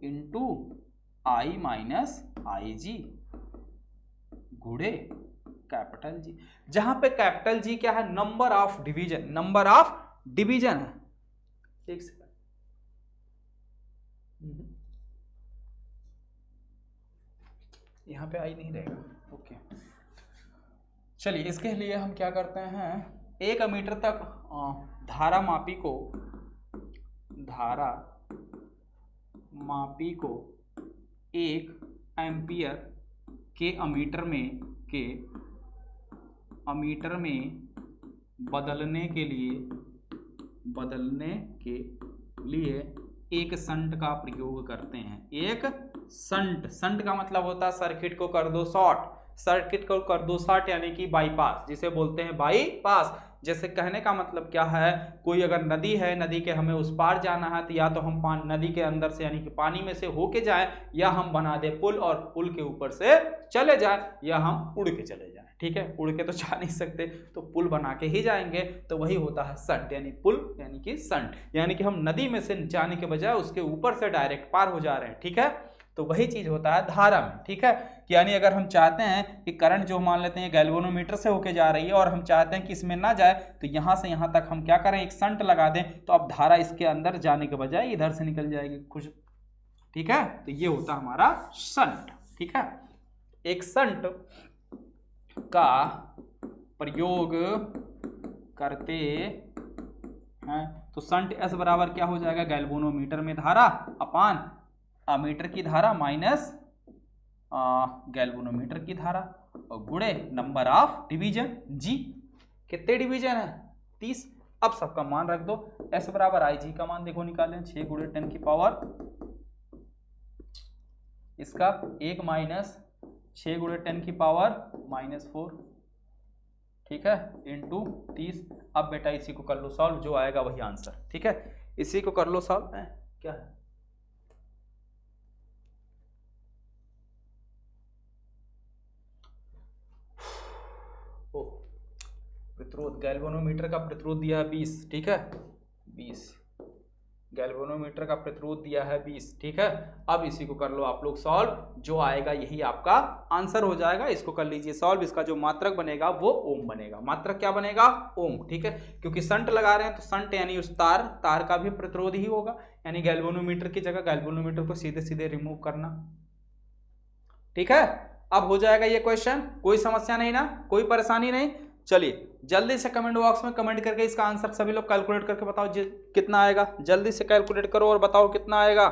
into I minus IG गुणे कैपिटल जी, जहां पे कैपिटल जी क्या है, number of division, number of division है। एक सेकंड, यहाँ पे आई नहीं रहेगा, ओके। चलिए इसके लिए हम क्या करते हैं, 1 मीटर तक धारा मापी को, धारा मापी को 1 एम्पियर के अमीटर में बदलने के लिए एक संट का प्रयोग करते हैं। एक संट का मतलब होता है सर्किट को कर दो शॉर्ट, सर्किट को कर दो शॉर्ट, यानी कि बाईपास, जिसे बोलते हैं बाईपास। जैसे कहने का मतलब क्या है, कोई अगर नदी है, नदी के हमें उस पार जाना है, तो या तो हम नदी के अंदर से यानी कि पानी में से होके जाएं, या हम बना दे पुल और पुल के ऊपर से चले जाएं, या हम उड़ के चले जाएं। ठीक है, उड़ के तो जा नहीं सकते, तो पुल बना के ही जाएंगे, तो वही होता है संट, यानी पुल यानी कि संट, यानी कि हम नदी में से जाने के बजाय उसके ऊपर से डायरेक्ट पार हो जा रहे हैं। ठीक है, तो वही चीज होता है धारा में। ठीक है, कि यानी अगर हम चाहते हैं कि करंट जो मान लेते हैं गैल्वेनोमीटर से होके जा रही है और हम चाहते हैं कि इसमें ना जाए, तो यहां से यहां तक हम क्या करें, एक संट लगा दें, तो अब धारा इसके अंदर जाने के बजाय इधर से निकल जाएगी कुछ। ठीक है, तो ये होता हमारा संट। ठीक है, एक संट का प्रयोग करते हैं तो संट एस बराबर क्या हो जाएगा, गैल्वेनोमीटर में धारा अपान अमीटर की धारा माइनस गैल्वेनोमीटर की धारा और गुणे नंबर ऑफ डिवीजन जी। कितने डिवीजन है, 30। अब सबका मान रख दो, एस बराबर IG का मान देखो निकालें, 6 गुणे 10 की पावर, इसका 1 माइनस 6 गुणे 10 की पावर -4। ठीक है, इंटू 30। अब बेटा इसी को कर लो सॉल्व, जो आएगा वही आंसर। ठीक है, इसी को कर लो सॉल्व। क्या है, प्रतिरोध, गैल्वेनोमीटर का प्रतिरोध दिया है 20। ठीक है, 20 गैल्वेनोमीटर का प्रतिरोध दिया है 20, ठीक है। अब इसी को कर लो आप लोग सॉल्व, जो आएगा यही आपका आंसर हो जाएगा। इसको कर लीजिए सॉल्व, इसका जो मात्रक बनेगा वो ओम बनेगा। मात्रक क्या बनेगा? ओम, ठीक है। क्योंकि संट लगा रहे हैं तो संट यानी उस तार का भी प्रतिरोध ही होगा, यानी गैल्वेनोमीटर की जगह गैल्वेनोमीटर को सीधे सीधे रिमूव करना, ठीक है। अब हो जाएगा ये क्वेश्चन, कोई समस्या नहीं ना, कोई परेशानी नहीं। चलिए जल्दी से कमेंट बॉक्स में कमेंट करके इसका आंसर सभी लोग कैलकुलेट करके बताओ कितना आएगा। जल्दी से कैलकुलेट करो और बताओ कितना आएगा।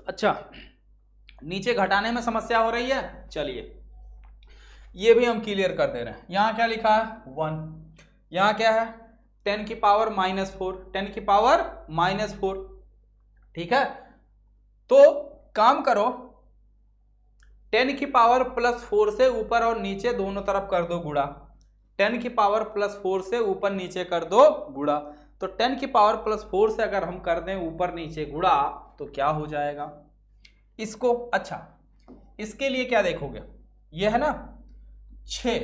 अच्छा, नीचे घटाने में समस्या हो रही है, चलिए ये भी हम क्लियर कर दे रहे हैं। यहां क्या लिखा है? 1, यहां क्या है? 10 की पावर -4, 10 की पावर -4, ठीक है। तो काम करो, 10 की पावर +4 से ऊपर और नीचे दोनों तरफ कर दो गुणा। 10 की पावर +4 से ऊपर नीचे कर दो गुणा। तो 10 की पावर +4 से अगर हम कर दें ऊपर नीचे गुणा तो क्या हो जाएगा इसको? अच्छा, इसके लिए क्या देखोगे, ये है ना 6,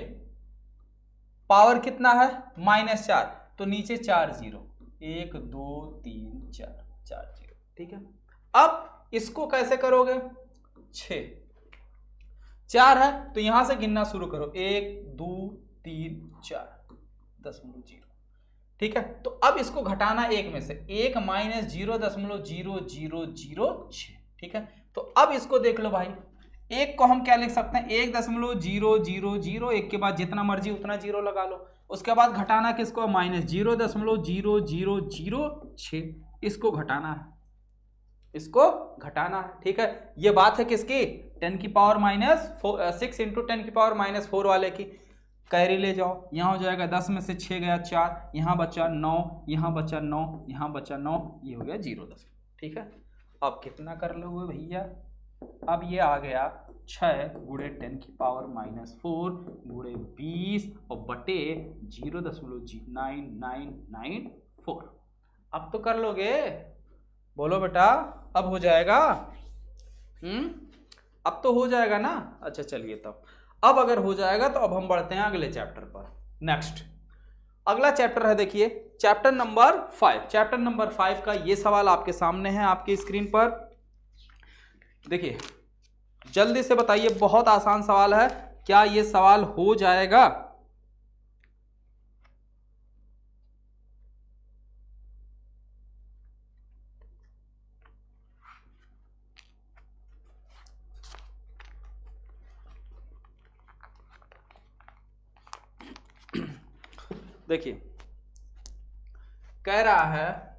पावर कितना है? -4, तो नीचे 4 0, 1 2 3 4, 4 0, ठीक है। अब इसको कैसे करोगे? 6 4 है तो यहां से गिनना शुरू करो, 1 2 3 4 0, ठीक है। तो अब इसको घटाना एक में से, 1 -0.0006, ठीक है। तो अब इसको देख लो भाई, एक को हम क्या लिख सकते हैं? 1.0001 के बाद जितना मर्जी उतना जीरो लगा लो। उसके बाद घटाना किसको? -0.0006, इसको घटाना है, इसको घटाना है, ठीक है। ये बात है किसकी? 10 की पावर -6 इंटू 10 की पावर -4 वाले की। कैरी ले जाओ, यहाँ हो जाएगा 10 में से 6 गया 4, यहाँ बचा 9, यहाँ बचा 9, यहाँ बचा 9, ये हो गया 0.10, ठीक है। अब कितना कर लोगे भैया? अब ये आ गया 6 गुणे 10 की पावर -4 गुणे 20 और बटे 0.9994। अब तो कर लोगे, बोलो बेटा, अब हो जाएगा? अब तो हो जाएगा ना। अच्छा चलिए, तब अब अगर हो जाएगा तो अब हम बढ़ते हैं अगले चैप्टर पर। नेक्स्ट अगला चैप्टर है, देखिए चैप्टर नंबर 5। चैप्टर नंबर 5 का ये सवाल आपके सामने है, आपकी स्क्रीन पर देखिए। जल्दी से बताइए, बहुत आसान सवाल है, क्या ये सवाल हो जाएगा? देखिए कह रहा है,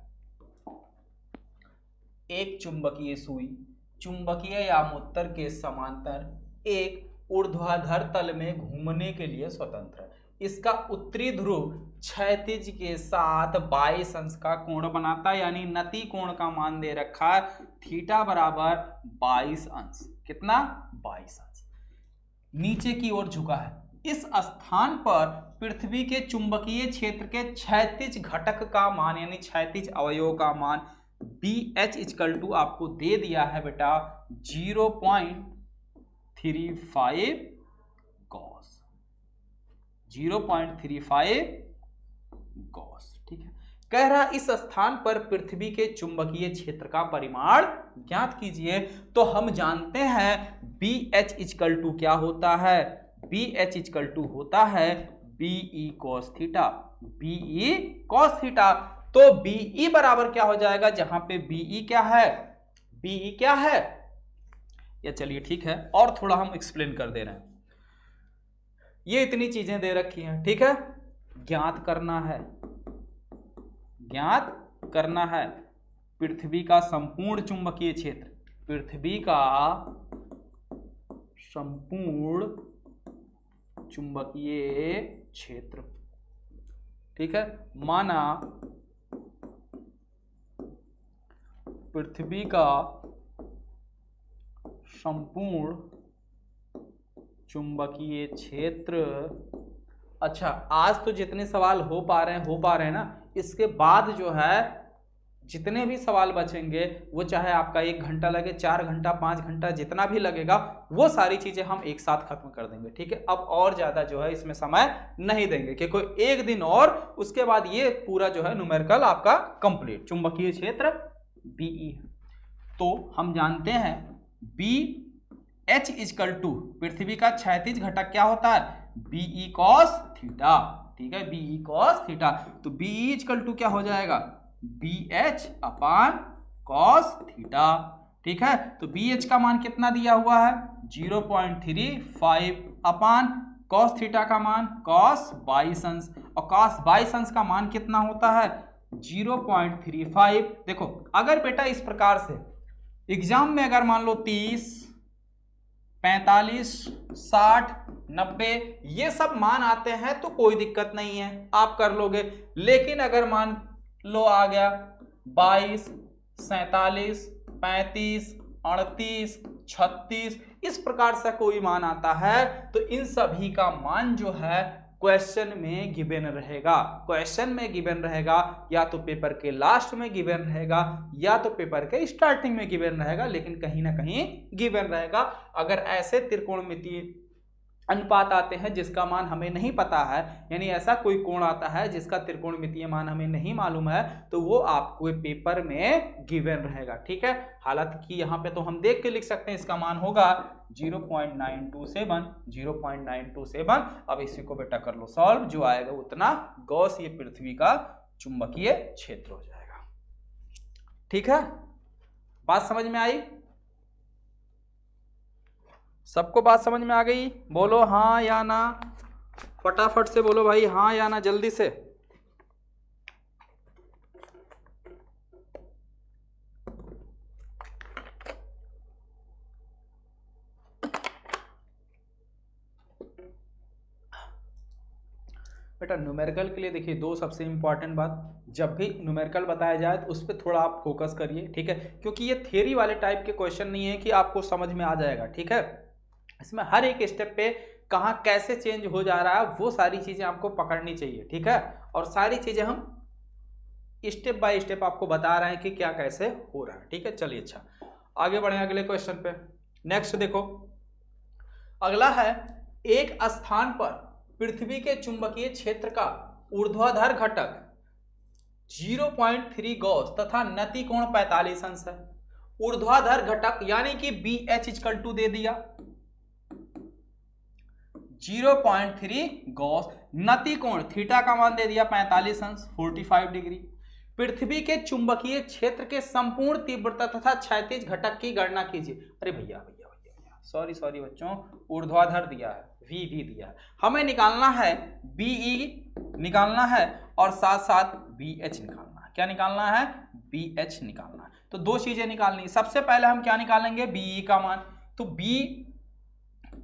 एक चुंबकीय सुई चुंबकीय यामोत्तर के समांतर एक ऊर्ध्वाधर तल में घूमने के लिए स्वतंत्र है। इसका उत्तरी ध्रुव क्षैतिज के साथ 22 अंश का कोण बनाता है, यानी नति कोण का मान दे रखा है थीटा बराबर 22 अंश। कितना? 22 अंश। नीचे की ओर झुका है। इस स्थान पर पृथ्वी के चुंबकीय क्षेत्र के क्षैतिज घटक का मान, यानी क्षैतिज अवयव का मान BH = आपको दे दिया है बेटा 0.35 गॉस, 0.35 गॉस, ठीक है। कह रहा इस स्थान पर पृथ्वी के चुंबकीय क्षेत्र का परिमाण ज्ञात कीजिए। तो हम जानते हैं BH = क्या होता है? BH = होता है BE cos theta, BE cos theta. तो BE बराबर क्या हो जाएगा? जहां पे BE क्या है? BE क्या है? या चलिए ठीक है, और थोड़ा हम एक्सप्लेन कर दे रहे हैं। ये इतनी चीजें दे रखी हैं, ठीक है। ज्ञात करना है, ज्ञात करना है पृथ्वी का संपूर्ण चुंबकीय क्षेत्र, पृथ्वी का संपूर्ण चुंबकीय क्षेत्र, ठीक है। माना पृथ्वी का संपूर्ण चुंबकीय क्षेत्र। अच्छा, आज तो जितने सवाल हो पा रहे हैं ना, इसके बाद जो है जितने भी सवाल बचेंगे वो चाहे आपका 1 घंटा लगे, 4 घंटा, 5 घंटा, जितना भी लगेगा वो सारी चीजें हम एक साथ खत्म कर देंगे। ठीक है, अब और ज्यादा जो है इसमें समय नहीं देंगे कि कोई एक दिन और, उसके बाद ये पूरा जो है न्यूमेरिकल आपका कंप्लीट। चुंबकीय क्षेत्र बीई, तो हम जानते हैं बी एच इजकल टू पृथ्वी का क्षैतिज घटक क्या होता है, बीई कॉस थीटा। ठीक है, बीई कॉस थीटा, तो बीई इजकल टू क्या हो जाएगा, B H upon cos theta. ठीक है, तो बी एच का मान कितना दिया हुआ है 0.35 अपान कॉस थीटा का मान कॉस 22 अंश, और कॉस 22 अंश का मान कितना होता है 0.35। देखो अगर बेटा इस प्रकार से एग्जाम में अगर मान लो 30, 45, 60, 90 ये सब मान आते हैं तो कोई दिक्कत नहीं है, आप कर लोगे। लेकिन अगर मान लो आ गया 22, 47, 35, 38, 36 इस प्रकार से कोई मान आता है तो इन सभी का मान जो है क्वेश्चन में गिवन रहेगा। क्वेश्चन में गिवन रहेगा, या तो पेपर के लास्ट में गिवन रहेगा या तो पेपर के स्टार्टिंग में गिवन रहेगा, लेकिन कहीं ना कहीं गिवन रहेगा। अगर ऐसे त्रिकोणमितीय अनुपात आते हैं जिसका मान हमें नहीं पता है, यानी ऐसा कोई कोण आता है जिसका त्रिकोणमितीय मान हमें नहीं मालूम है, तो वो आपको पेपर में गिवन रहेगा। ठीक है, हालांकि यहाँ पे तो हम देख के लिख सकते हैं इसका मान होगा 0.927, 0.927। अब इसी को बेटा कर लो सॉल्व, जो आएगा उतना गॉसीय पृथ्वी का चुंबकीय क्षेत्र हो जाएगा। ठीक है, बात समझ में आई, सबको बात समझ में आ गई, बोलो हाँ या ना, फटाफट से बोलो भाई हाँ या ना, जल्दी से। बेटा न्यूमेरिकल के लिए देखिए दो सबसे इंपॉर्टेंट बात, जब भी न्यूमेरिकल बताया जाए तो उस पर थोड़ा आप फोकस करिए। ठीक है, क्योंकि ये थ्योरी वाले टाइप के क्वेश्चन नहीं है कि आपको समझ में आ जाएगा। ठीक है, इसमें हर एक स्टेप पे कहाँ कैसे चेंज हो जा रहा है वो सारी चीजें आपको पकड़नी चाहिए। ठीक है, और सारी चीजें हम स्टेप बाय स्टेप आपको बता रहे हैं कि क्या कैसे हो रहा है। ठीक है, चलिए अच्छा आगे बढ़े अगले क्वेश्चन पे। नेक्स्ट देखो, अगला है एक स्थान पर पृथ्वी के चुंबकीय क्षेत्र का ऊर्ध्वाधर घटक 0.3 गॉस तथा नति कोण 45 अंश है। ऊर्ध्वाधर घटक यानी कि बी एच इक्वल टू दे दिया 0.3 गॉस, नति कोण थीटा का मान दे दिया 45 अंश 45 डिग्री। पृथ्वी के चुंबकीय क्षेत्र के संपूर्ण तीव्रता तथा क्षैतिज घटक की गणना कीजिए। अरे भैया भैया भैया सॉरी बच्चों, ऊर्ध्वाधर दिया है, वी दिया है, हमें निकालना है बीई निकालना है और साथ साथ बी एच निकालना है। क्या निकालना है, बी एच निकालना है। तो दो चीजें निकालनी है। सबसे पहले हम क्या निकालेंगे, बीई का मान, तो बी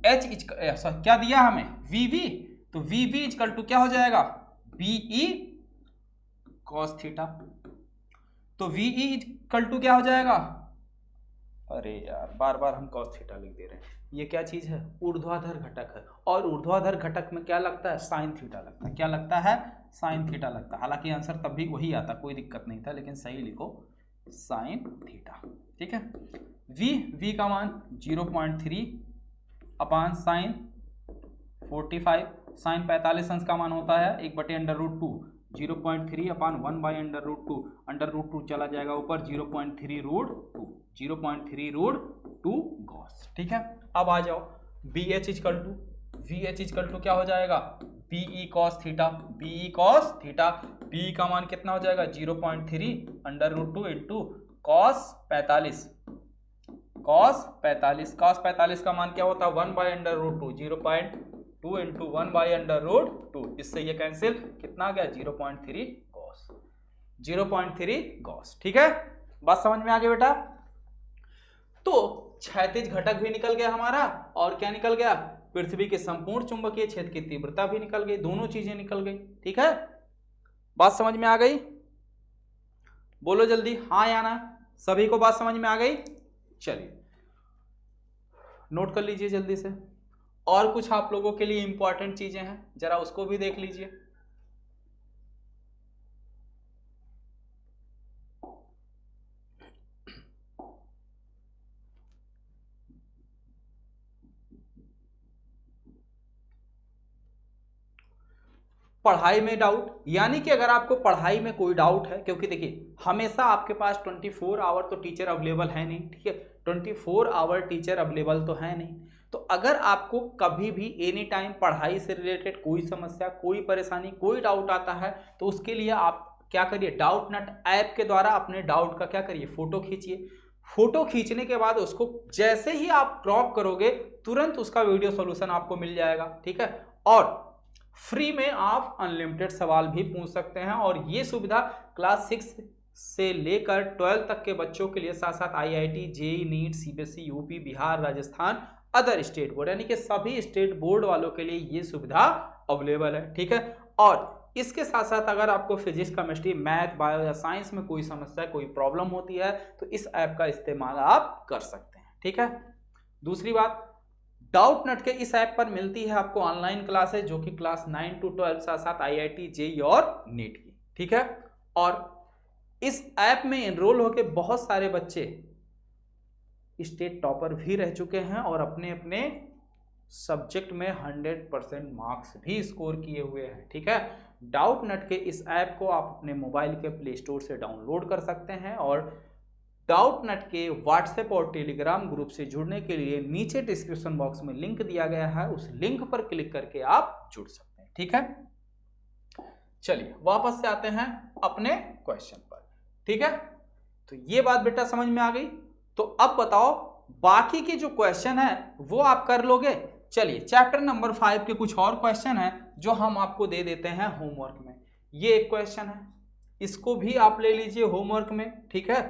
एच क्या दिया हमें वीवी, तो वीवी इक्वल टू क्या हो जाएगा बीई कॉस थीटा। तो वीई इक्वल टू क्या हो जाएगा, अरे यार बार बार हम कॉस थीटा लिख दे रहे हैं, ये क्या चीज है ऊर्ध्वाधर घटक है, और ऊर्ध्वाधर घटक में क्या लगता है साइन थीटा लगता है। क्या लगता है, साइन थीटा लगता है। हालांकि आंसर तब भी वही आता, कोई दिक्कत नहीं था, लेकिन सही लिखो साइन थीटा। ठीक है, वी का मान 0.3 अपान साइन 45, साइन 45 अंश का मान होता है 1/√2, 0.3 अपान 1/√2, √2 चला जाएगा ऊपर 0.3√2, 0.3√2 गॉस। ठीक है, अब आ जाओ बी एच इक्वल टू क्या हो जाएगा B E cos theta, B E cos theta, B का मान कितना हो जाएगा 0.3 √2 इंटू कॉस 45, कॉस 45 का मान क्या होता है 1/√2, 0.2 इंटू 1/√2, इससे ये कैंसिल, कितना आ गया 0.3 गॉस, 0.3 गॉस। ठीक है, बात समझ में आ गई बेटा। तो क्षैतिज घटक भी निकल गया हमारा, और क्या निकल गया, पृथ्वी के संपूर्ण चुंबकीय क्षेत्र की तीव्रता भी निकल गई, दोनों चीजें निकल गई। ठीक है, बात समझ में आ गई, बोलो जल्दी हाँ या ना, सभी को बात समझ में आ गई। चलिए नोट कर लीजिए जल्दी से, और कुछ आप लोगों के लिए इंपॉर्टेंट चीजें हैं, जरा उसको भी देख लीजिए। पढ़ाई में डाउट, यानी कि अगर आपको पढ़ाई में कोई डाउट है, क्योंकि देखिए हमेशा आपके पास 24 आवर तो टीचर अवेलेबल है नहीं, ठीक है, 24 आवर टीचर अवेलेबल तो है नहीं। तो अगर आपको कभी भी एनी टाइम पढ़ाई से रिलेटेड कोई समस्या, कोई परेशानी, कोई डाउट आता है, तो उसके लिए आप क्या करिए, डाउटनट ऐप के द्वारा अपने डाउट का क्या करिए, फोटो खींचिए। फोटो खींचने के बाद उसको जैसे ही आप क्रॉप करोगे तुरंत उसका वीडियो सॉल्यूशन आपको मिल जाएगा, ठीक है। और फ्री में आप अनलिमिटेड सवाल भी पूछ सकते हैं। और ये सुविधा क्लास 6 से लेकर 12 तक के बच्चों के लिए, साथ साथ IIT, JEE, NEET, CBSE, UP, Bihar, Rajasthan, other state board, यानी कि सभी स्टेट बोर्ड वालों के लिए ये सुविधा अवेलेबल है, ठीक है। और इसके साथ साथ अगर आपको फिजिक्स, केमिस्ट्री, मैथ, बायो या साइंस में कोई समस्या, कोई प्रॉब्लम होती है तो इस ऐप का इस्तेमाल आप कर सकते हैं, ठीक है। दूसरी बात, डाउटनट के इस ऐप पर मिलती है आपको ऑनलाइन क्लासेस, जो कि क्लास 9 to 12 साथ साथ IIT, JEE और नीट की, ठीक है। और इस ऐप में एनरोल होकर बहुत सारे बच्चे स्टेट टॉपर भी रह चुके हैं और अपने अपने सब्जेक्ट में 100% मार्क्स भी स्कोर किए हुए हैं, ठीक है। डाउटनट के इस ऐप को आप अपने मोबाइल के प्ले स्टोर से डाउनलोड कर सकते हैं। और डाउटनट के व्हाट्सएप और टेलीग्राम ग्रुप से जुड़ने के लिए नीचे डिस्क्रिप्शन बॉक्स में लिंक दिया गया है, उस लिंक पर क्लिक करके आप जुड़ सकते हैं, ठीक है। चलिए वापस से आते हैं अपने क्वेश्चन पर, ठीक है। तो ये बात बेटा समझ में आ गई। तो अब बताओ बाकी के जो क्वेश्चन है वो आप कर लोगे। चलिए चैप्टर नंबर 5 के कुछ और क्वेश्चन है जो हम आपको दे देते हैं होमवर्क में। ये एक क्वेश्चन है, इसको भी आप ले लीजिए होमवर्क में, ठीक है।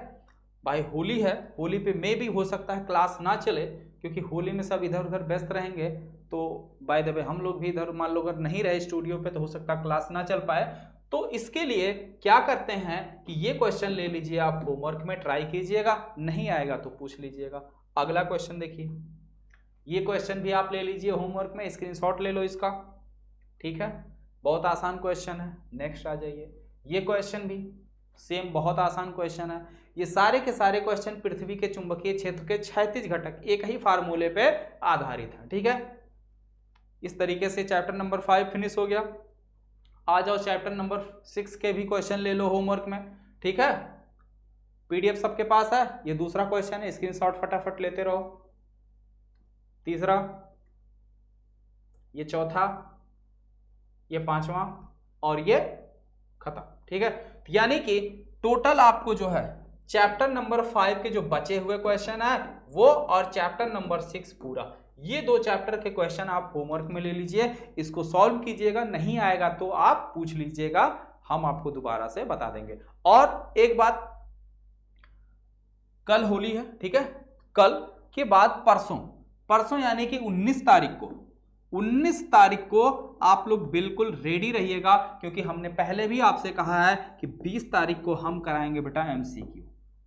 भाई होली है, होली पे में भी हो सकता है क्लास ना चले, क्योंकि होली में सब इधर उधर व्यस्त रहेंगे। तो बाय द वे हम लोग भी इधर मान लो अगर नहीं रहे स्टूडियो पे तो हो सकता है क्लास ना चल पाए। तो इसके लिए क्या करते हैं कि ये क्वेश्चन ले लीजिए, आप होमवर्क में ट्राई कीजिएगा, नहीं आएगा तो पूछ लीजिएगा। अगला क्वेश्चन देखिए, ये क्वेश्चन भी आप ले लीजिए होमवर्क में, स्क्रीनशॉट ले लो इसका, ठीक है। बहुत आसान क्वेश्चन है। नेक्स्ट आ जाइए, ये क्वेश्चन भी सेम बहुत आसान क्वेश्चन है। ये सारे के सारे क्वेश्चन पृथ्वी के चुंबकीय क्षेत्र के क्षैतिज घटक एक ही फार्मूले पे आधारित है, ठीक है। इस तरीके से चैप्टर नंबर 5 फिनिश हो गया। आ जाओ चैप्टर नंबर 6 के भी क्वेश्चन ले लो होमवर्क में, ठीक है। PDF सबके पास है। ये दूसरा क्वेश्चन है, स्क्रीनशॉट फटाफट लेते रहो। तीसरा, ये चौथा, ये पांचवा और ये खत्म, ठीक है। यानी कि टोटल आपको जो है चैप्टर नंबर 5 के जो बचे हुए क्वेश्चन है वो, और चैप्टर नंबर 6 पूरा, ये दो चैप्टर के क्वेश्चन आप होमवर्क में ले लीजिए, इसको सॉल्व कीजिएगा। नहीं आएगा तो आप पूछ लीजिएगा, हम आपको दोबारा से बता देंगे। और एक बात, कल होली है, ठीक है। कल के बाद परसों यानी कि 19 तारीख को आप लोग बिल्कुल रेडी रहिएगा, क्योंकि हमने पहले भी आपसे कहा है कि 20 तारीख को हम कराएंगे बेटा MCQ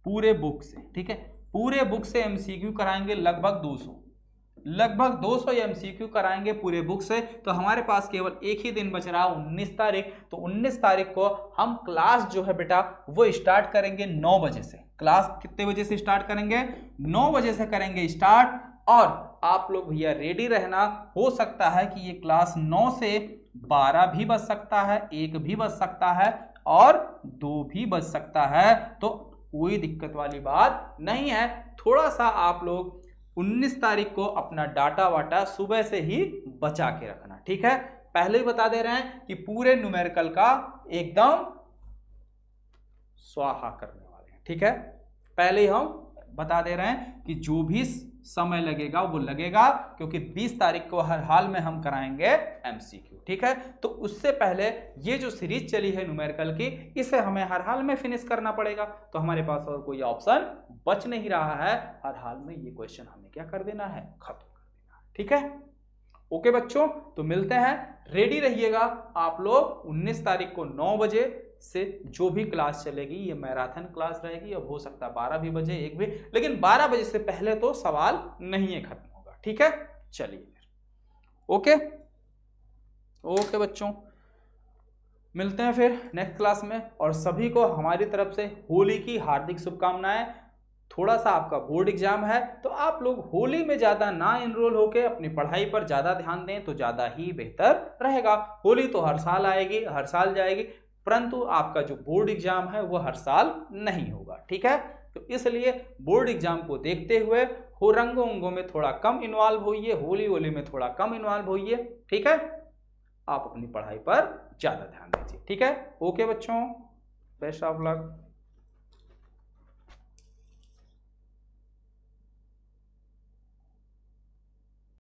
पूरे बुक से, ठीक है। पूरे बुक से MCQ कराएंगे, लगभग 200 MCQ कराएंगे पूरे बुक से। तो हमारे पास केवल एक ही दिन बच रहा है 19 तारीख। तो 19 तारीख को हम क्लास जो है बेटा वो स्टार्ट करेंगे 9 बजे से। क्लास कितने बजे से स्टार्ट करेंगे? 9 बजे से करेंगे स्टार्ट। और आप लोग भैया रेडी रहना, हो सकता है कि ये क्लास 9 से 12 भी बज सकता है, 1 भी बज सकता है और 2 भी बज सकता है। तो कोई दिक्कत वाली बात नहीं है। थोड़ा सा आप लोग 19 तारीख को अपना डाटा वाटा सुबह से ही बचा के रखना, ठीक है। पहले ही बता दे रहे हैं कि पूरे न्यूमेरिकल का एकदम स्वाहा करने वाले हैं, ठीक है। पहले ही हम बता दे रहे हैं कि जो भी समय लगेगा वो लगेगा, क्योंकि 20 तारीख को हर हाल में हम कराएंगे MCQ, ठीक है। तो उससे पहले ये जो सीरीज चली है न्यूमेरिकल की, इसे हमें हर हाल में फिनिश करना पड़ेगा। तो हमारे पास और कोई ऑप्शन बच नहीं रहा है, हर हाल में ये क्वेश्चन हमें क्या कर देना है, खत्म कर देना है, ठीक है। ओके बच्चों, तो मिलते हैं, रेडी रहिएगा आप लोग। 19 तारीख को 9 बजे से जो भी क्लास चलेगी, ये मैराथन क्लास रहेगी। अब हो सकता है 12 भी बजे, 1 भी, लेकिन 12 बजे से पहले तो सवाल नहीं है खत्म होगा, ठीक है। चलिए ओके ओके बच्चों, मिलते हैं फिर नेक्स्ट क्लास में। और सभी को हमारी तरफ से होली की हार्दिक शुभकामनाएं। थोड़ा सा आपका बोर्ड एग्जाम है, तो आप लोग होली में ज़्यादा ना इनरोल होके अपनी पढ़ाई पर ज़्यादा ध्यान दें तो ज़्यादा ही बेहतर रहेगा। होली तो हर साल आएगी, हर साल जाएगी, परंतु आपका जो बोर्ड एग्जाम है वो हर साल नहीं होगा। ठीक है, तो इसलिए बोर्ड एग्जाम को देखते हुए हो रंगों उंगों में थोड़ा कम इन्वॉल्व होइए, होली होली में थोड़ा कम इन्वॉल्व होइए। ठीक है, आप अपनी पढ़ाई पर ज़्यादा ध्यान दीजिए। ठीक है, ओके बच्चों, बेस्ट ऑफ लक।